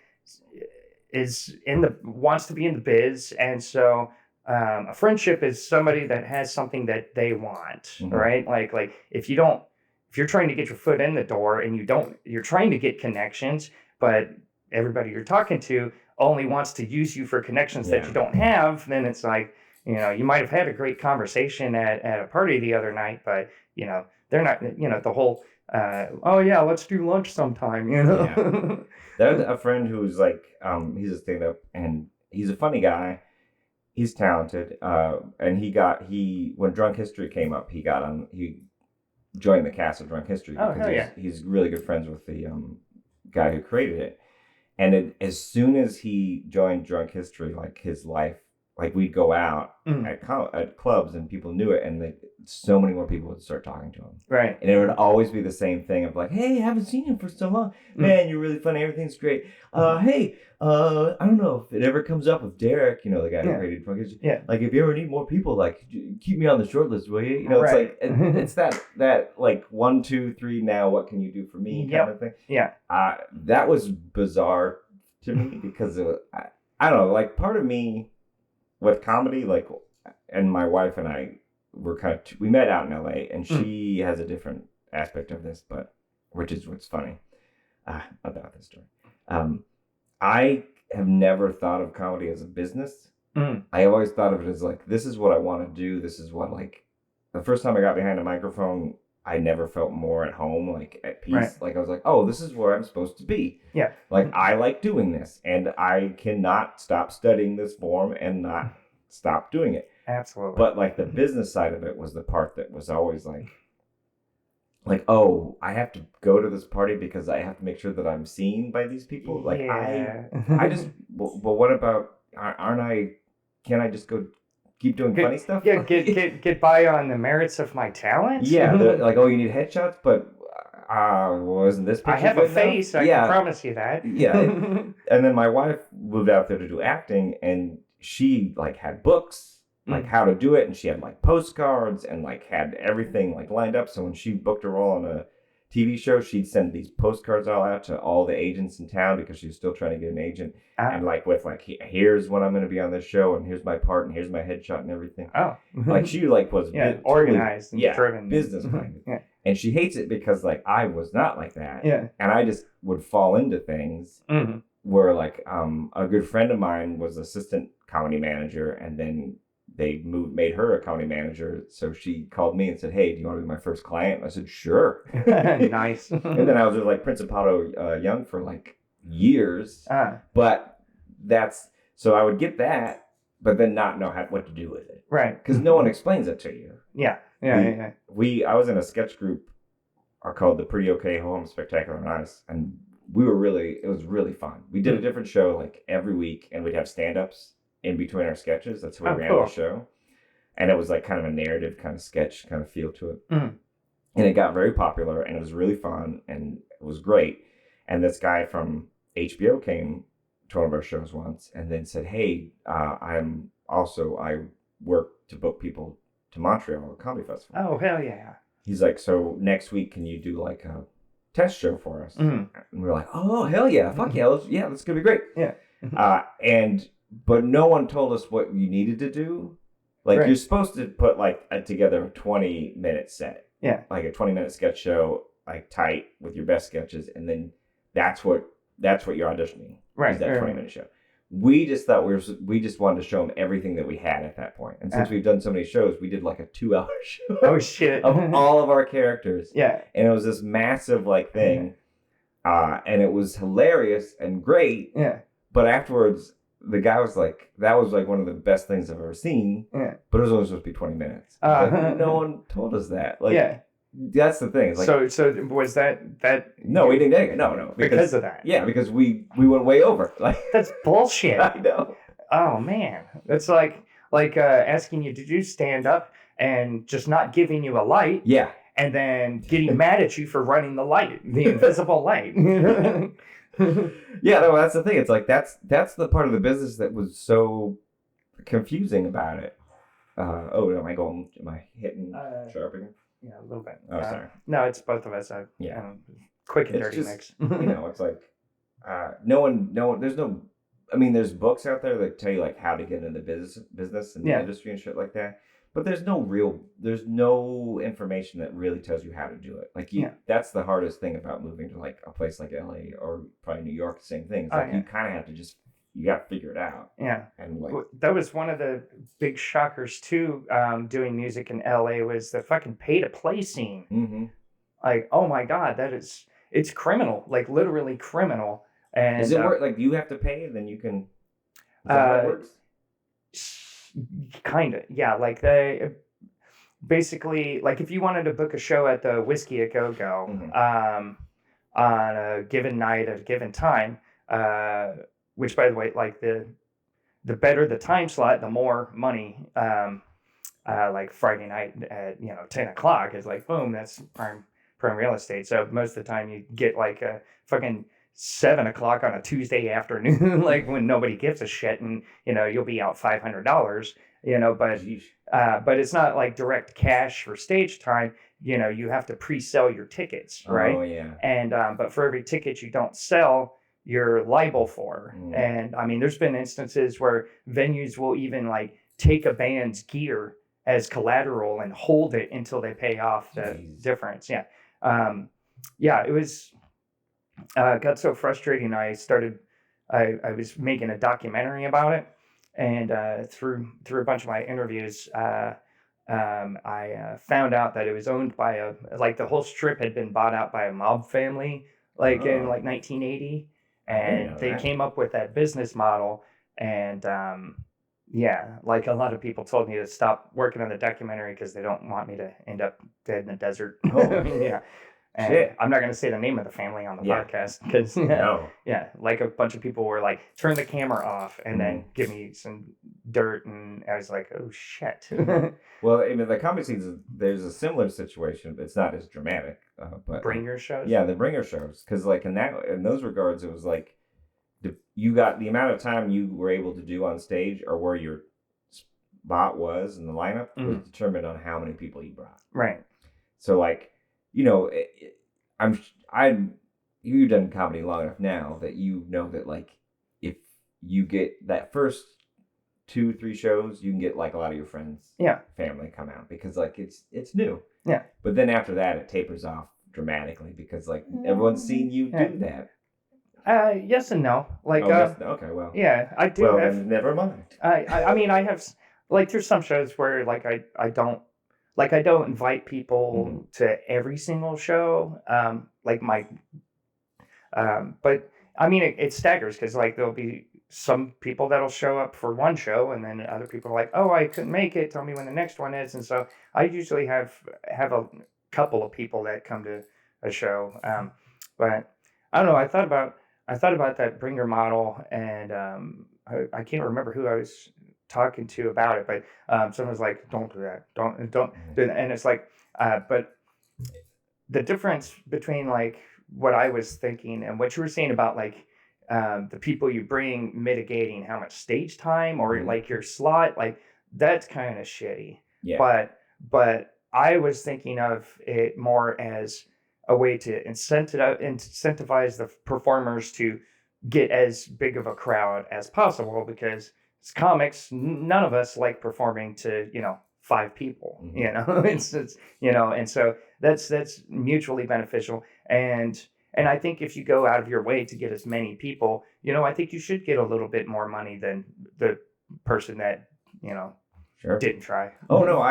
Speaker 2: is wants to be in the biz. And so, a friendship is somebody that has something that they want, right? Like if you're trying to get your foot in the door and you're trying to get connections, but everybody you're talking to only wants to use you for connections that you don't have, then it's like, you might have had a great conversation at a party the other night, but, they're not, the whole, let's do lunch sometime,
Speaker 1: There's a friend who's like, he's a stand-up, and he's a funny guy. He's talented. And when Drunk History came up, he joined the cast of Drunk History because he's really good friends with the guy who created it. And as soon as he joined Drunk History, like his life, like we'd go out at clubs and people knew it, and so many more people would start talking to him.
Speaker 2: Right.
Speaker 1: And it would always be the same thing of like, hey, I haven't seen you for so long. Man, you're really funny. Everything's great. Hey, I don't know if it ever comes up with Derek, the guy who created Drunk History. Like, if you ever need more people, like, keep me on the short list, will you? It's like, it's that like 1, 2, 3, now what can you do for me kind of thing. That was bizarre to me because I don't know, like, part of me with comedy, like, and my wife and I were we met out in LA, and she has a different aspect of this, but which is what's funny about this story. I have never thought of comedy as a business. I always thought of it as like, this is what I want to do. This is what, like, the first time I got behind a microphone, I never felt more at home, like at peace.
Speaker 2: Right.
Speaker 1: Like I was like, oh, this is where I'm supposed to be.
Speaker 2: Yeah.
Speaker 1: Like I like doing this, and I cannot stop studying this form and not stop doing it.
Speaker 2: Absolutely.
Speaker 1: But like the business side of it was the part that was always like, oh, I have to go to this party because I have to make sure that I'm seen by these people. Like I just, but what about, can I just go keep doing funny stuff?
Speaker 2: Yeah, get by on the merits of my talents?
Speaker 1: Yeah, like, oh, you need headshots, but wasn't this picture
Speaker 2: I have a face,
Speaker 1: enough?
Speaker 2: I can promise you that.
Speaker 1: Yeah. And then my wife moved out there to do acting, and she like had books, like how to do it, and she had like postcards and like had everything like lined up. So when she booked a role on a TV show, she'd send these postcards all out to all the agents in town because she was still trying to get an agent. And like with like, here's when I'm going to be on this show, and here's my part, and here's my headshot and everything.
Speaker 2: Oh.
Speaker 1: Like she like was
Speaker 2: organized
Speaker 1: totally,
Speaker 2: and driven.
Speaker 1: Business minded.
Speaker 2: Yeah.
Speaker 1: And she hates it because like I was not like that.
Speaker 2: Yeah.
Speaker 1: And I just would fall into things where like a good friend of mine was assistant comedy manager, and then they made her a comedy manager. So she called me and said, hey, do you want to be my first client? And I said, sure.
Speaker 2: Nice.
Speaker 1: And then I was with like Principato Young for like years. But so I would get that, but then not know what to do with it.
Speaker 2: Right.
Speaker 1: Because no one explains it to you.
Speaker 2: Yeah.
Speaker 1: I was in a sketch group called the Pretty Okay Home Spectacular and Honest, and it was really fun. We did a different show like every week, and we'd have stand-ups in between our sketches. That's how we ran the show. And it was like kind of a narrative kind of sketch kind of feel to it. And it got very popular, and it was really fun, and it was great. And this guy from HBO came to one of our shows once and then said, hey, I work to book people to Montreal Comedy Festival.
Speaker 2: Oh, hell yeah.
Speaker 1: He's like, so next week, can you do like a test show for us? And we were like, oh, hell yeah. Fuck yeah. That's going to be great.
Speaker 2: Yeah.
Speaker 1: But no one told us what you needed to do. Like you're supposed to put like together a 20-minute set.
Speaker 2: Yeah.
Speaker 1: Like a 20-minute sketch show, like tight with your best sketches. And then that's what you're auditioning.
Speaker 2: Right.
Speaker 1: Is that 20-minute show. We just thought we just wanted to show them everything that we had at that point. And since we've done so many shows, we did like a 2-hour show.
Speaker 2: Oh shit!
Speaker 1: Of all of our characters.
Speaker 2: Yeah.
Speaker 1: And it was this massive like thing, and it was hilarious and great.
Speaker 2: Yeah.
Speaker 1: But afterwards, the guy was like, "That was like one of the best things I've ever seen."
Speaker 2: Yeah.
Speaker 1: But it was only supposed to be 20 minutes. Like, no one told us that. Like, yeah. That's the thing. Like,
Speaker 2: so was that?
Speaker 1: No, we didn't get it. No,
Speaker 2: because of that.
Speaker 1: Yeah, because we went way over. Like
Speaker 2: that's bullshit.
Speaker 1: I know.
Speaker 2: Oh man, it's like asking you to do stand up and just not giving you a light.
Speaker 1: Yeah.
Speaker 2: And then getting mad at you for running the light, the invisible light.
Speaker 1: Yeah, no, that's the thing. It's like that's the part of the business that was so confusing about it. Am I hitting sharp again?
Speaker 2: Yeah, a little bit.
Speaker 1: Oh, sorry.
Speaker 2: No, it's both of us. Quick and dirty mix.
Speaker 1: It's like there's books out there that tell you like how to get into business and the industry and shit like that. But there's no information that really tells you how to do it. Like that's the hardest thing about moving to like a place like LA or probably New York, the same thing. It's like you kind of have to you got to figure it out.
Speaker 2: Yeah.
Speaker 1: And like
Speaker 2: that was one of the big shockers too, doing music in LA was the fucking pay to play scene.
Speaker 1: Mm-hmm.
Speaker 2: Like, oh my God, it's criminal, like literally criminal. And
Speaker 1: does it work? Like you have to pay and then you can, is that how it works?
Speaker 2: Kind of, yeah. Like they basically, like if you wanted to book a show at the Whiskey a Go Go, on a given night at a given time, which by the way, like the better the time slot, the more money. Like Friday night at 10:00 is like boom, that's prime real estate. So most of the time you get like a fucking 7:00 on a Tuesday afternoon, like when nobody gives a shit, and you'll be out $500, but it's not like direct cash for stage time. You have to pre-sell your tickets, right?
Speaker 1: Oh yeah.
Speaker 2: And but for every ticket you don't sell, you're liable for. And I mean, there's been instances where venues will even like take a band's gear as collateral and hold it until they pay off the difference. Yeah. It was. Got so frustrating. I was making a documentary about it, and through a bunch of my interviews, I found out that it was owned by the whole strip had been bought out by a mob family, in 1980, and they came up with that business model. And yeah, like a lot of people told me to stop working on the documentary because they don't want me to end up dead in the desert.
Speaker 1: Oh,
Speaker 2: yeah. And
Speaker 1: shit.
Speaker 2: I'm not going to say the name of the family on the podcast because yeah, like a bunch of people were like, turn the camera off and then give me some dirt, and I was like, oh shit.
Speaker 1: Well, I mean, the comedy scenes, there's a similar situation, but it's not as dramatic. But
Speaker 2: bringer shows.
Speaker 1: Yeah, the bringer shows, because like in those regards, it was like you got the amount of time you were able to do on stage or where your spot was in the lineup was determined on how many people you brought.
Speaker 2: Right.
Speaker 1: So like, you've done comedy long enough now that you know that like if you get that first 2-3 shows, you can get like a lot of your friends, family come out because like it's new.
Speaker 2: Yeah.
Speaker 1: But then after that, it tapers off dramatically because like everyone's seen you do that.
Speaker 2: Yes and no. Like,
Speaker 1: okay, well.
Speaker 2: Yeah, I do.
Speaker 1: Well, then never mind.
Speaker 2: I mean, I have like there's some shows where like I don't invite people to every single show. But I mean it staggers because like there'll be some people that'll show up for one show and then other people are like, oh, I couldn't make it. Tell me when the next one is. And so I usually have a couple of people that come to a show. But I don't know. I thought about that bringer model, and I can't remember who I was talking to about it, but someone was like, don't do that. Don't do that. And it's like, but the difference between like what I was thinking and what you were saying about like the people you bring mitigating how much stage time or like your slot, like that's kind of shitty.
Speaker 1: Yeah.
Speaker 2: But I was thinking of it more as a way to incentivize the performers to get as big of a crowd as possible, because as comics, none of us like performing to 5 people. It's and so that's mutually beneficial. And I think if you go out of your way to get as many people, I think you should get a little bit more money than the person that
Speaker 1: Sure.
Speaker 2: didn't try.
Speaker 1: Oh no,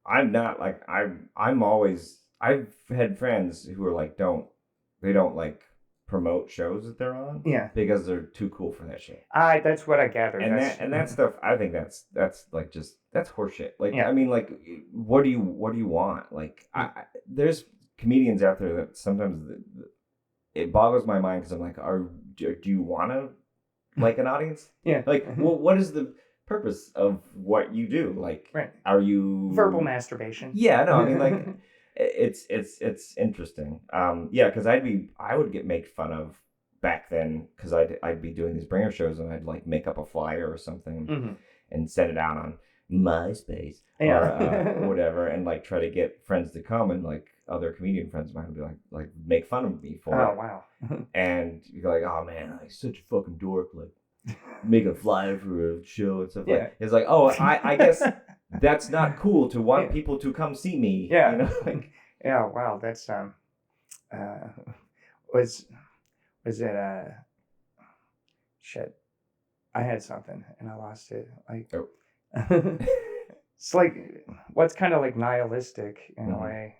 Speaker 1: I'm not like I'm always. I've had friends who are like they don't like promote shows that they're on.
Speaker 2: Yeah.
Speaker 1: Because they're too cool for that shit.
Speaker 2: That's what I gathered.
Speaker 1: And that stuff, I think that's like that's horseshit. Like
Speaker 2: yeah.
Speaker 1: I mean, like what do you want? Like there's comedians out there that sometimes it boggles my mind because I'm like, do you want to like an audience?
Speaker 2: Yeah.
Speaker 1: Like, well, what is the purpose of what you do? Like, are you
Speaker 2: verbal masturbation?
Speaker 1: Yeah, no, I mean like. It's interesting. Yeah, because I would get made fun of back then because I'd be doing these bringer shows and I'd like make up a flyer or something and send it out on MySpace or whatever and like try to get friends to come, and like other comedian friends of mine would be like make fun of me for it.
Speaker 2: Oh wow.
Speaker 1: And you're like, oh man, I'm such a fucking dork, like making a flyer for a show and stuff like. It's like, oh, I guess. That's not cool to want people to come see me.
Speaker 2: Yeah. Yeah. Wow. That's was it shit. I had something and I lost it. Like it's like what's kind of like nihilistic in a way.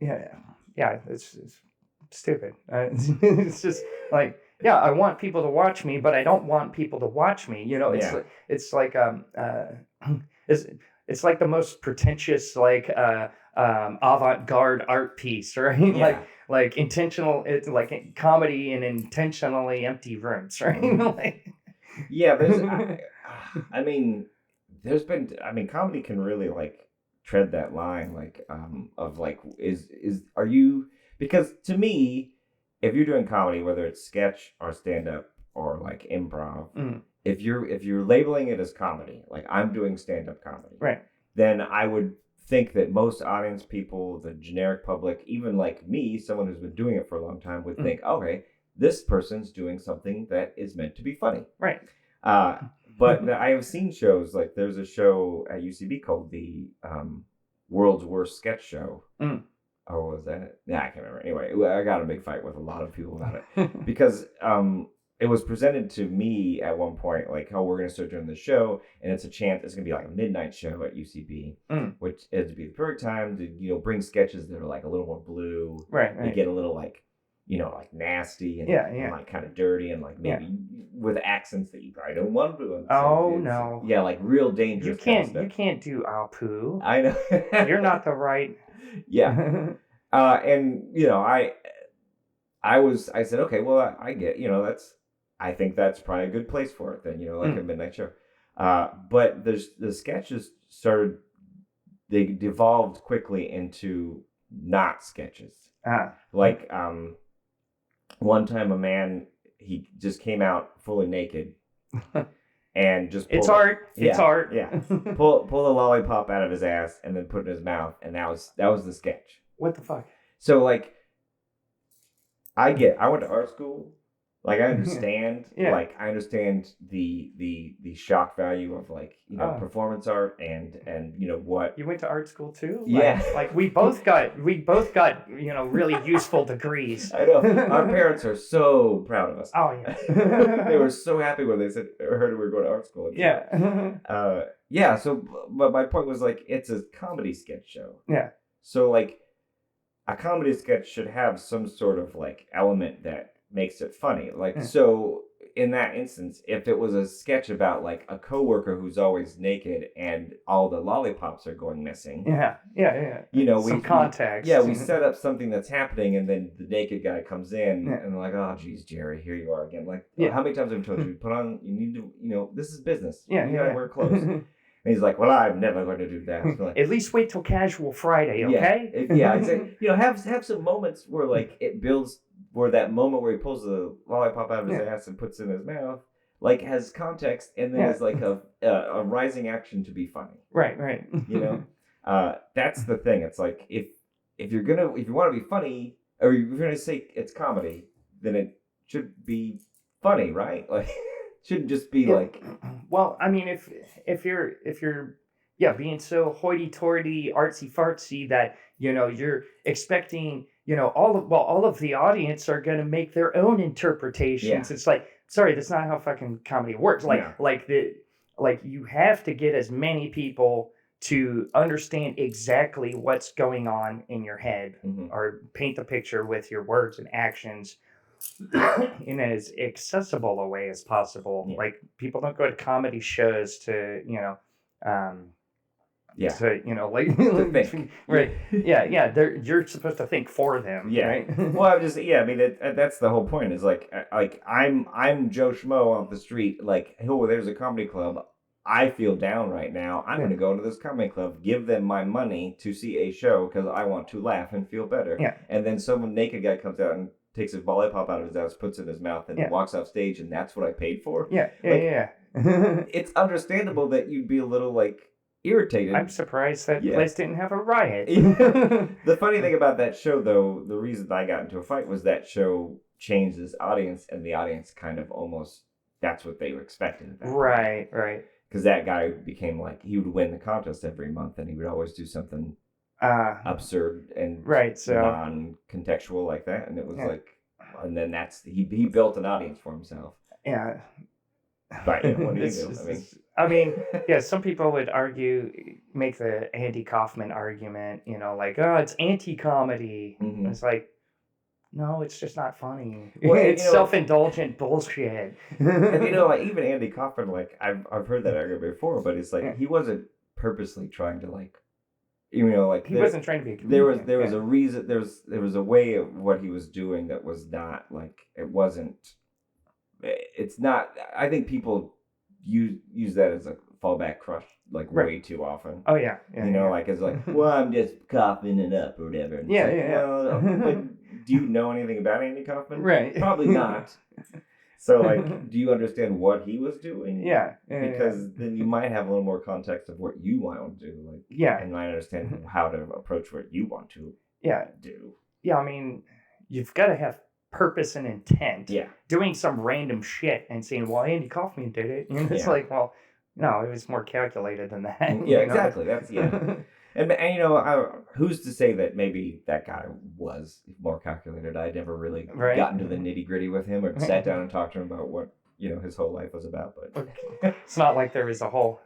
Speaker 2: Yeah. It's stupid. It's just like. Yeah, I want people to watch me, but I don't want people to watch me. It's like it's like the most pretentious like avant-garde art piece, right?
Speaker 1: Yeah.
Speaker 2: Like intentional. It's like comedy in intentionally empty rooms, right?
Speaker 1: Yeah, I mean, comedy can really like tread that line, like of like are you, because to me. If you're doing comedy, whether it's sketch or stand-up or like improv, if you're labeling it as comedy, like I'm doing stand-up comedy,
Speaker 2: right?
Speaker 1: Then I would think that most audience people, the generic public, even like me, someone who's been doing it for a long time, would think, okay, this person's doing something that is meant to be funny,
Speaker 2: right?
Speaker 1: But I have seen shows like there's a show at UCB called the World's Worst Sketch Show. Or was that it? Yeah, I can't remember. Anyway, I got a big fight with a lot of people about it because it was presented to me at one point, like, oh, we're going to start doing the show, and it's going to be like a midnight show at UCB, which it'd be the perfect time to, bring sketches that are like a little more blue.
Speaker 2: Right.
Speaker 1: They get a little like, like nasty and, and like kind of dirty and like maybe with accents that you probably don't want to do.
Speaker 2: Oh, no.
Speaker 1: Yeah, like real dangerous.
Speaker 2: You can't do Apu.
Speaker 1: I know.
Speaker 2: You're not the right.
Speaker 1: Yeah. And, I said, okay, well, I get, I think that's probably a good place for it then, like a midnight show. But the sketches they devolved quickly into not sketches. Like, one time a man, he just came out fully naked and just
Speaker 2: It's art. It's art.
Speaker 1: Yeah. Pull a lollipop out of his ass and then put it in his mouth. And that was the sketch.
Speaker 2: What the fuck?
Speaker 1: So, like, I went to art school. Like, I understand. Like, I understand the shock value of, like, performance art and what.
Speaker 2: You went to art school too?
Speaker 1: Yeah.
Speaker 2: Like we both got really useful degrees.
Speaker 1: I know. Our parents are so proud of us.
Speaker 2: Oh yeah.
Speaker 1: They were so happy when they heard we were going to art school. Yeah. So, but my point was, like, it's a comedy sketch show.
Speaker 2: Yeah.
Speaker 1: So, like, a comedy sketch should have some sort of, like, element that makes it funny. Like, so in that instance, if it was a sketch about, like, a coworker who's always naked and all the lollipops are going missing.
Speaker 2: Yeah. Some context.
Speaker 1: We set up something that's happening, and then the naked guy comes in and like, oh, geez, Jerry, here you are again. Like, how many times have I told you, you need to, this is business. You gotta wear clothes. And he's like, well, I'm never going to do that. So, like,
Speaker 2: at least wait till Casual Friday, okay?
Speaker 1: Exactly. Have some moments where, like, it builds, where that moment where he pulls the lollipop out of his ass and puts it in his mouth, like, has context, and then is like a rising action to be funny.
Speaker 2: Right.
Speaker 1: That's the thing. It's like, if you want to be funny, or if you're gonna say it's comedy, then it should be funny, right? Like. Shouldn't just be like.
Speaker 2: Well, I mean, if you're being so hoity-toity, artsy-fartsy that you're expecting all of the audience are gonna make their own interpretations. It's like, sorry, that's not how fucking comedy works. Like you have to get as many people to understand exactly what's going on in your head, or paint the picture with your words and actions in as accessible a way as possible. Like, people don't go to comedy shows to to think. Right. You're supposed to think for them. Right?
Speaker 1: Well, I mean, that's the whole point, is like I'm Joe Schmo off the street, like, oh, there's a comedy club, I feel down right now, I'm going to go to this comedy club, give them my money to see a show because I want to laugh and feel better. And then some naked guy comes out and takes his lollipop out of his ass, puts it in his mouth, and walks off stage, and that's what I paid for. It's understandable that you'd be a little, like, irritated.
Speaker 2: I'm surprised that place didn't have a riot.
Speaker 1: The funny thing about that show, though, the reason I got into a fight was that show changed his audience, and the audience kind of almost, that's what they were expecting.
Speaker 2: Right.
Speaker 1: Because that guy became like, he would win the contest every month, and he would always do something absurd and non-contextual like that, and it was like, and then he built an audience for himself.
Speaker 2: Yeah.
Speaker 1: But what do you do?
Speaker 2: I mean, some people would make the Andy Kaufman argument, like, oh, it's anti-comedy. It's like, no, it's just not funny. Well, it's self-indulgent bullshit.
Speaker 1: And like, even Andy Kaufman, like, I've heard that argument before, but it's like, he wasn't purposely trying to, like, he
Speaker 2: wasn't trying to be a comedian.
Speaker 1: There was a reason, there was a way of what he was doing that was not, like, it's not, I think people use that as a fallback crush, like, way too often.
Speaker 2: Oh yeah.
Speaker 1: Like, it's like, well, I'm just coughing it up or whatever. And but do you know anything about Andy Kaufman?
Speaker 2: Right.
Speaker 1: Probably not. So, like, do you understand what he was doing? Because then you might have a little more context of what you want to do. Like, and might understand how to approach what you want to do. Yeah,
Speaker 2: I mean, you've got to have purpose and intent.
Speaker 1: Yeah.
Speaker 2: Doing some random shit and saying, well, Andy Kaufman did it. It's like, well, no, it was more calculated than that.
Speaker 1: Yeah, exactly. That's, And who's to say that maybe that guy was more calculated? I'd never really gotten to the nitty gritty with him or sat down and talked to him about what his whole life was about. But
Speaker 2: it's not like there was a whole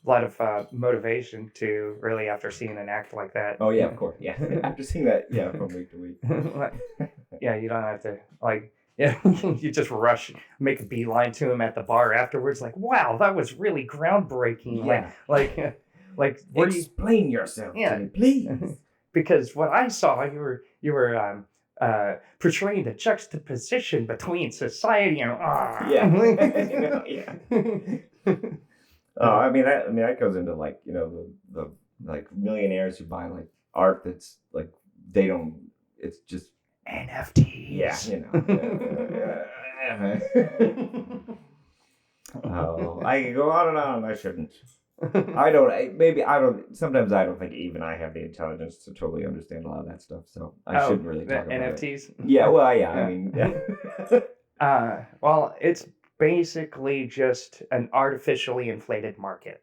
Speaker 2: lot of motivation to really after seeing an act like that.
Speaker 1: Oh yeah, of course, yeah. After seeing that, yeah, from week to week.
Speaker 2: Yeah, you don't have to you just rush, make a beeline to him at the bar afterwards. Like, wow, that was really groundbreaking.
Speaker 1: Yeah.
Speaker 2: Like
Speaker 1: explain yourself to me, please.
Speaker 2: Because what I saw, you were portraying the juxtaposition between society and
Speaker 1: I mean that goes into like the like millionaires who buy like art that's like it's just
Speaker 2: NFTs.
Speaker 1: Yeah, Oh, I can go on and on. I shouldn't. Sometimes I don't think even I have the intelligence to totally understand a lot of that stuff, so I shouldn't really talk about
Speaker 2: NFTs?
Speaker 1: It. Yeah, well, yeah, I mean, yeah.
Speaker 2: Well, it's basically just an artificially inflated market.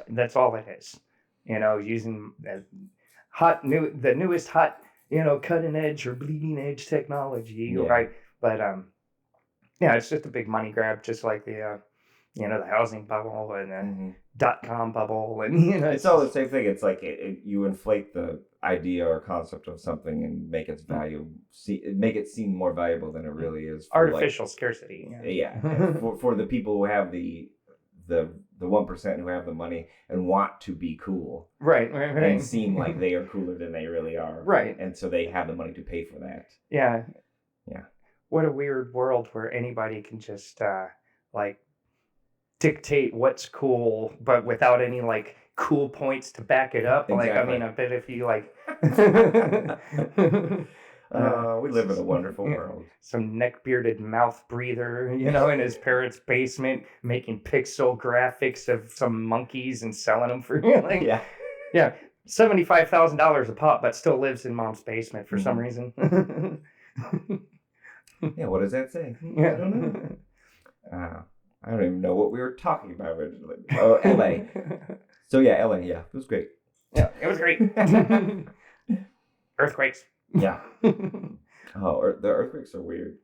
Speaker 2: That's all it is. Using the newest hot, cutting edge or bleeding edge technology, right? But it's just a big money grab, just like the the housing bubble and the .com bubble, and
Speaker 1: it's all the same thing. It's like you inflate the idea or concept of something and make its value make it seem more valuable than it really is.
Speaker 2: Artificial scarcity.
Speaker 1: Yeah. for the people who have the 1% who have the money and want to be cool,
Speaker 2: right,
Speaker 1: and seem like they are cooler than they really are,
Speaker 2: right,
Speaker 1: and so they have the money to pay for that.
Speaker 2: Yeah.
Speaker 1: What
Speaker 2: a weird world where anybody can just dictate what's cool, but without any cool points to back it up.
Speaker 1: Exactly.
Speaker 2: I bet if you
Speaker 1: we live in a wonderful world.
Speaker 2: Some neck-bearded mouth breather, in his parents' basement, making pixel graphics of some monkeys and selling them for $75,000 a pop, but still lives in mom's basement for some reason.
Speaker 1: Yeah, what does that say? I don't know. I don't even know what we were talking about originally. Oh, LA. So yeah, LA. Yeah, it was great.
Speaker 2: Yeah, it was great. Earthquakes.
Speaker 1: Yeah. Oh, the earthquakes are weird.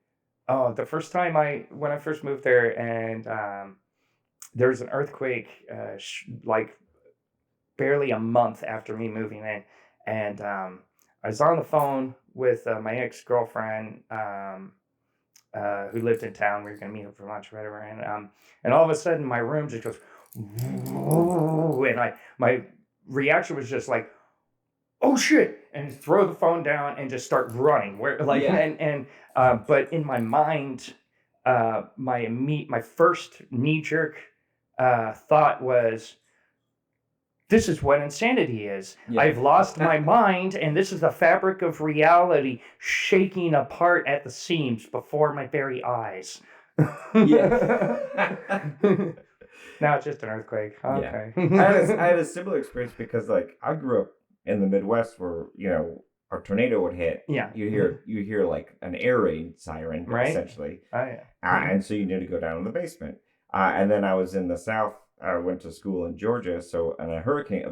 Speaker 2: Oh, the first time when I first moved there, and there was an earthquake, barely a month after me moving in, and I was on the phone with my ex-girlfriend, who lived in town. We were gonna meet up for lunch or whatever, and all of a sudden my room just goes, and my reaction was just like, oh shit, and throw the phone down and just start running. But in my mind, my first knee jerk thought was, this is what insanity is. Yeah. I've lost my mind, and this is the fabric of reality shaking apart at the seams before my very eyes. Yeah. Now it's just an earthquake. Okay.
Speaker 1: Yeah. I had a similar experience because I grew up in the Midwest where a tornado would hit.
Speaker 2: Yeah.
Speaker 1: You hear like an air raid siren, right? Essentially.
Speaker 2: Oh yeah.
Speaker 1: And so you need to go down in the basement. And then I was in the South. I went to school in Georgia, and a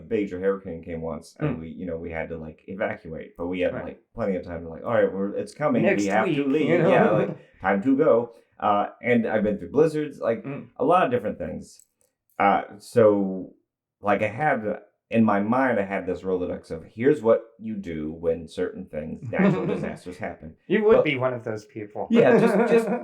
Speaker 1: major hurricane came once, and we had to evacuate, but we had plenty of time to all right, it's coming, we have to leave, time to go. And I've been through blizzards, a lot of different things. So I had in my mind, I had this Rolodex of here's what you do when certain things, natural disasters happen.
Speaker 2: You would be one of those people.
Speaker 1: Yeah,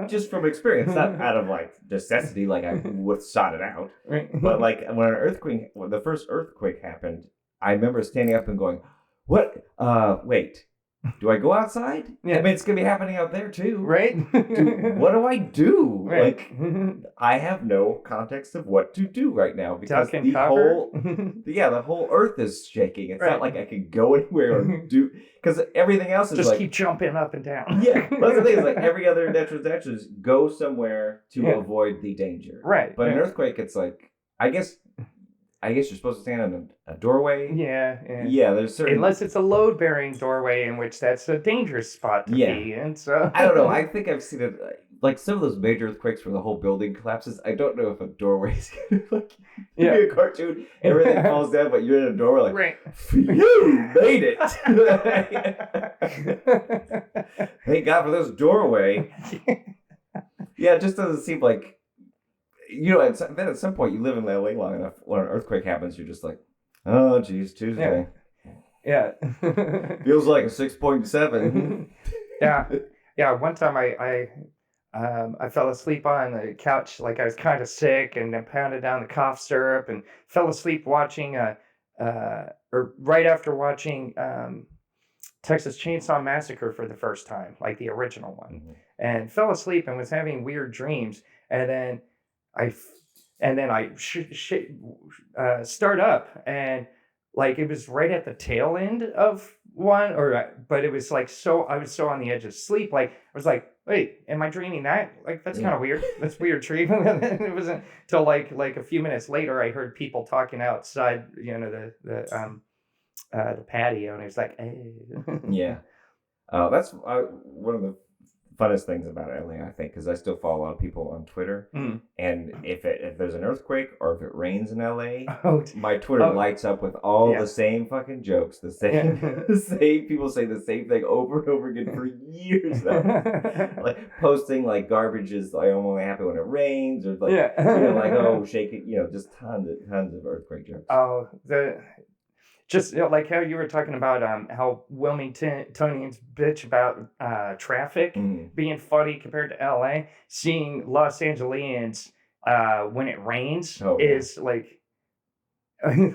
Speaker 1: just from experience, not out of necessity, I would have sought it out.
Speaker 2: Right.
Speaker 1: But when the first earthquake happened, I remember standing up and going, "What? Wait. Do I go outside?
Speaker 2: Yeah.
Speaker 1: I mean, it's going to be happening out there too.
Speaker 2: Right?
Speaker 1: What do I do?
Speaker 2: Right.
Speaker 1: I have no context of what to do right now because the whole earth is shaking. It's not like I can go anywhere or do, because everything else is
Speaker 2: just keep jumping up and down.
Speaker 1: Yeah. That's the thing is every other natural disaster is go somewhere to avoid the danger.
Speaker 2: Right.
Speaker 1: But an earthquake, it's I guess you're supposed to stand in a doorway.
Speaker 2: Yeah.
Speaker 1: There's certain,
Speaker 2: unless it's a load-bearing doorway, in which that's a dangerous spot to be in. So
Speaker 1: I don't know. I think I've seen it like some of those major earthquakes where the whole building collapses. I don't know if a doorway is gonna like be a cartoon. Everything falls down, but you're in a doorway. Like,
Speaker 2: right.
Speaker 1: You made it. Thank God for this doorway. Yeah, it just doesn't seem like, you know. Then at some point you live in LA long enough. When an earthquake happens, you're just like, oh, geez, Tuesday.
Speaker 2: Yeah.
Speaker 1: Feels like a 6.7.
Speaker 2: Yeah. One time I fell asleep on the couch, like I was kind of sick, and then pounded down the cough syrup, and fell asleep watching or right after watching Texas Chainsaw Massacre for the first time, like the original one, and fell asleep and was having weird dreams, and then I start up, and like it was right at the tail end of one, but it was like I was so on the edge of sleep, like I was like, wait, am I dreaming that? Like that's kind of weird. That's weird dream. And it wasn't till like a few minutes later I heard people talking outside, you know, the patio, and it was like, hey.
Speaker 1: Yeah. That's one of the funnest things about LA, I think, because I still follow a lot of people on Twitter, and if there's an earthquake or if it rains in LA, my Twitter lights up with all the same fucking jokes, the same people say the same thing over and over again for years now. Like posting like garbage is like, I'm only happy when it rains, or like you know, like, oh, shake it, you know, just tons of earthquake jokes.
Speaker 2: Oh, just, you know, like how you were talking about how Wilmingtonians bitch about traffic being funny compared to LA. Seeing Los Angeles when it rains is like,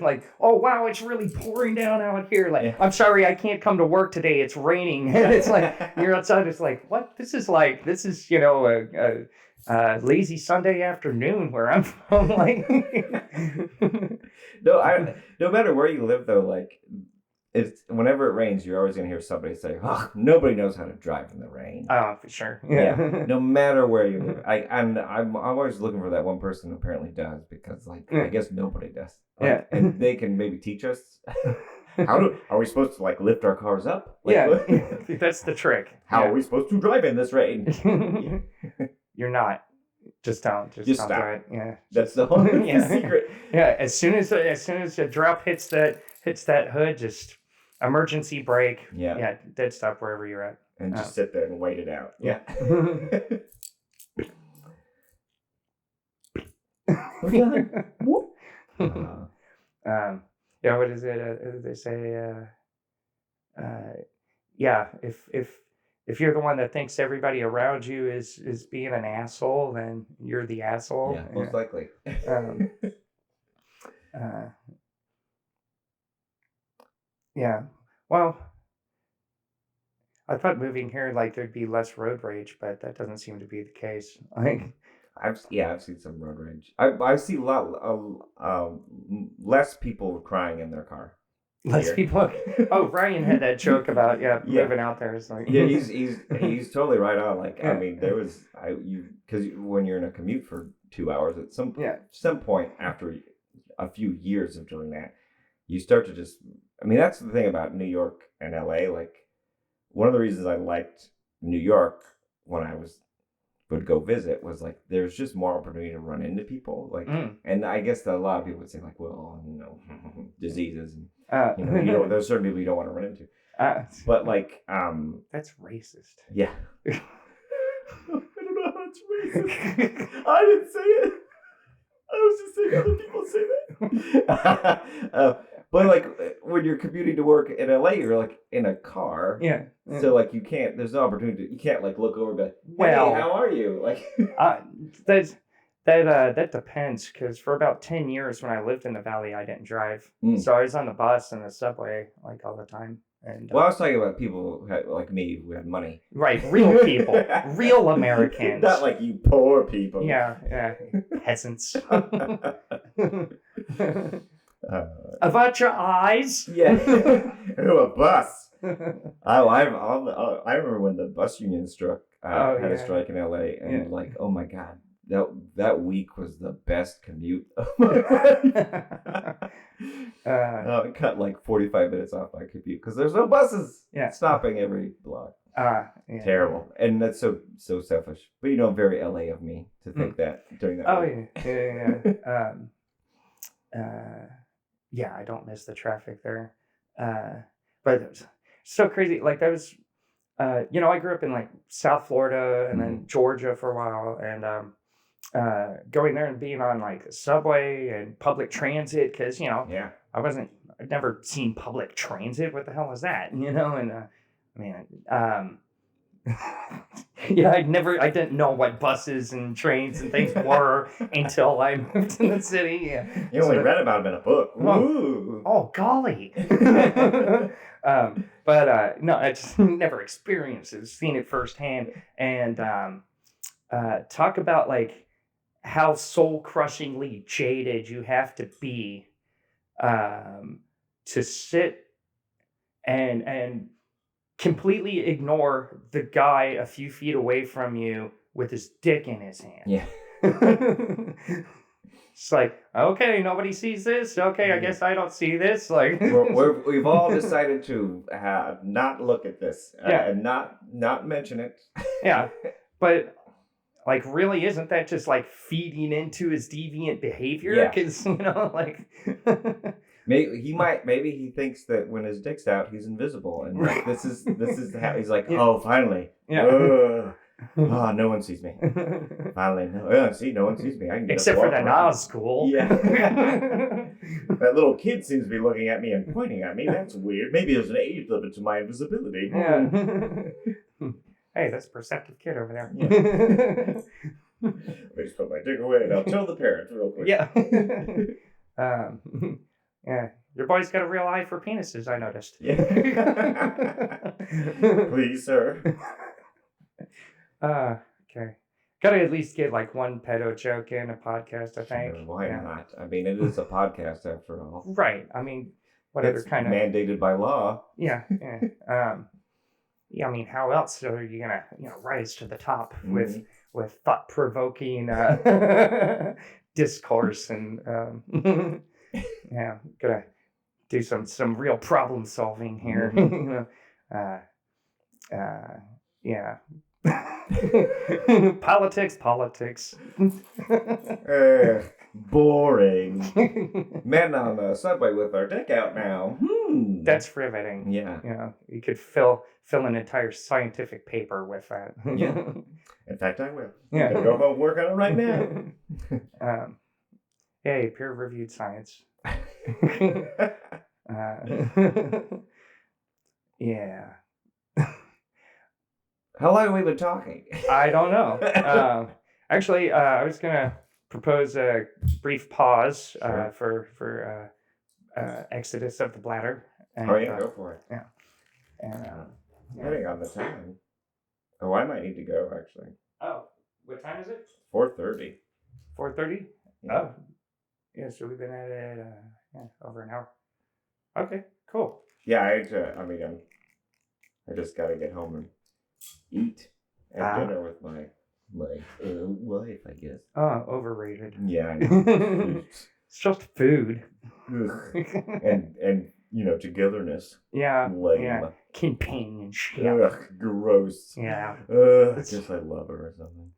Speaker 2: like, oh wow, it's really pouring down out here. Like, I'm sorry, I can't come to work today. It's raining. And it's like you're outside. It's like, what? This is you know a lazy Sunday afternoon where I'm from. Like.
Speaker 1: No matter where you live though, like it's whenever it rains, you're always gonna hear somebody say, "Oh, nobody knows how to drive in the rain."
Speaker 2: Oh, for sure.
Speaker 1: Yeah. No matter where you live, I'm always looking for that one person who apparently does, because like I guess nobody does. Like, and they can maybe teach us. Are we supposed to like lift our cars up? Like,
Speaker 2: that's the trick.
Speaker 1: How are we supposed to drive in this rain?
Speaker 2: You're not. Just don't
Speaker 1: stop.
Speaker 2: Do it. Yeah,
Speaker 1: that's the whole secret.
Speaker 2: Yeah, as soon as the drop hits that hood, just emergency brake. Yeah, dead stop wherever you're at,
Speaker 1: and just sit there and wait it out. Yeah.
Speaker 2: Yeah. What is it? They say, yeah. If you're the one that thinks everybody around you is being an asshole, then you're the asshole.
Speaker 1: Yeah, most likely.
Speaker 2: Yeah. Well, I thought moving here, like there'd be less road rage, but that doesn't seem to be the case. Like,
Speaker 1: I've seen some road rage. I see a lot less people crying in their car.
Speaker 2: Less people. Oh, Ryan had that joke about moving out there. It's like,
Speaker 1: he's totally right on. Like, I mean, there was because when you're in a commute for 2 hours at some point after a few years of doing that, you start to just. I mean, that's the thing about New York and LA. Like, one of the reasons I liked New York when I would go visit was like there's just more opportunity to run into people. Like, and I guess that a lot of people would say like, well, you know, diseases and. You know, there's certain people you don't want to run into. But like,
Speaker 2: that's racist.
Speaker 1: Yeah. I don't know how it's racist. I didn't say it. I was just saying other people say that. But like when you're commuting to work in LA, you're like in a car.
Speaker 2: Yeah.
Speaker 1: So like you can't. There's no opportunity. You can't like look over and be like, hey, how are you? Like.
Speaker 2: That depends, because for about 10 years when I lived in the Valley, I didn't drive. So I was on the bus and the subway like all the time. And
Speaker 1: well, I was talking about people who had, like me, who had money.
Speaker 2: Right, real people, real Americans.
Speaker 1: Not like you poor people.
Speaker 2: Yeah, peasants. About your eyes.
Speaker 1: Yeah. A bus. I remember when the bus union struck. Had a strike in LA, and like, oh my God. That week was the best commute of my life. It cut like 45 minutes off my commute because there's no buses stopping every block. Yeah. Terrible. And that's so selfish. But very LA of me to think that during that.
Speaker 2: Oh yeah. I don't miss the traffic there. But it was so crazy. Like that was I grew up in like South Florida and then Georgia for a while, and going there and being on like subway and public transit, because I'd never seen public transit. What the hell is that? I didn't know what buses and trains and things were until I moved to the city. Yeah.
Speaker 1: You only read about them in a book. Ooh.
Speaker 2: Oh golly. No, I just never experienced it, seen it firsthand. And talk about like how soul-crushingly jaded you have to be to sit and completely ignore the guy a few feet away from you with his dick in his hand.
Speaker 1: Yeah.
Speaker 2: It's like, okay, nobody sees this. Okay, I guess I don't see this. Like,
Speaker 1: we've all decided to not look at this and not mention it.
Speaker 2: Yeah, but like, really, isn't that just like feeding into his deviant behavior? Because
Speaker 1: maybe he thinks that when his dick's out, he's invisible, and like, this is how he's like, oh, finally, oh, no one sees me. Finally, no one sees me. I can get
Speaker 2: except for the Nazgul.
Speaker 1: Yeah, that little kid seems to be looking at me and pointing at me. That's weird. Maybe there's an age limit to my invisibility.
Speaker 2: Yeah. Hey, that's a perceptive kid over there.
Speaker 1: Yeah. Let me just put my dick away and I'll tell the parents real quick.
Speaker 2: Yeah. Yeah. Your boy's got a real eye for penises, I noticed.
Speaker 1: Yeah. Please, sir.
Speaker 2: Okay. Gotta at least get like one pedo joke in a podcast, I think.
Speaker 1: Sure, why not? I mean, it is a podcast after all.
Speaker 2: Right. I mean, what other kind of
Speaker 1: mandated by law.
Speaker 2: Yeah. I mean, how else are you gonna, rise to the top with thought-provoking discourse and gotta do some real problem solving here. Politics.
Speaker 1: Boring. Men on the subway with our dick out now.
Speaker 2: That's riveting.
Speaker 1: Yeah.
Speaker 2: You could fill an entire scientific paper with that.
Speaker 1: Yeah. In fact, I will. Yeah. I'm gonna go home and work on it right now.
Speaker 2: Hey, peer-reviewed science. Yeah.
Speaker 1: How long have we been talking?
Speaker 2: I don't know. Actually, I was gonna propose a brief pause for Exodus of the Bladder. And,
Speaker 1: go for it.
Speaker 2: Yeah. And
Speaker 1: depending on the time. Oh, I might need to go actually.
Speaker 2: Oh, what time is it?
Speaker 1: 4:30.
Speaker 2: 4:30?
Speaker 1: Yeah.
Speaker 2: Oh. Yeah, so we've been at it over an hour. Okay, cool.
Speaker 1: Yeah, I just gotta get home and eat at dinner with my wife, I guess.
Speaker 2: Oh, overrated.
Speaker 1: Yeah, I know.
Speaker 2: It's just food.
Speaker 1: and togetherness.
Speaker 2: Yeah.
Speaker 1: Lame.
Speaker 2: Yeah. Companionship.
Speaker 1: Ugh, gross.
Speaker 2: Yeah.
Speaker 1: I guess I love her or something.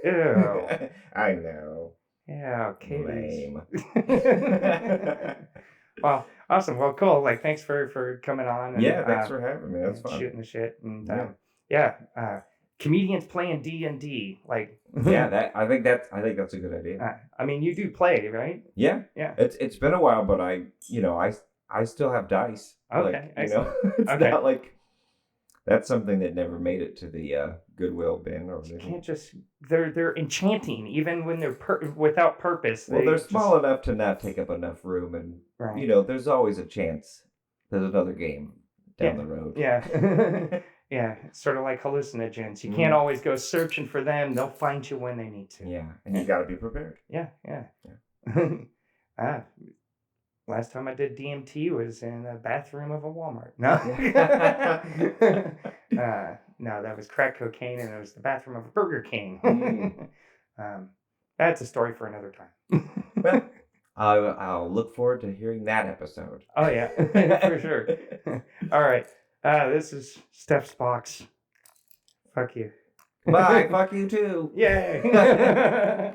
Speaker 2: Ew.
Speaker 1: I know.
Speaker 2: Yeah, okay.
Speaker 1: Lame.
Speaker 2: Well, awesome. Well, cool. Like, thanks for coming on. And,
Speaker 1: thanks for having me. That's fun.
Speaker 2: Shooting the shit. And comedians playing D&D. Like,
Speaker 1: I think that's a good idea.
Speaker 2: I mean, you do play, right?
Speaker 1: Yeah. It's been a while, but I still have dice.
Speaker 2: Okay.
Speaker 1: It's not like that's something that never made it to the Goodwill bin or anything.
Speaker 2: You can't just they're enchanting even when they're without purpose.
Speaker 1: Well, they're small enough to not take up enough room, and there's always a chance there's another game down the road.
Speaker 2: Yeah. Yeah, sort of like hallucinogens. You can't always go searching for them. They'll find you when they need to.
Speaker 1: Yeah, and you got to be prepared.
Speaker 2: Yeah. Last time I did DMT was in the bathroom of a Walmart. No. No, that was crack cocaine, and it was the bathroom of a Burger King. That's a story for another time.
Speaker 1: Well, I'll look forward to hearing that episode.
Speaker 2: Oh, yeah, for sure. All right. This is Steph's Box. Fuck you.
Speaker 1: Bye. Fuck you too.
Speaker 2: Yay.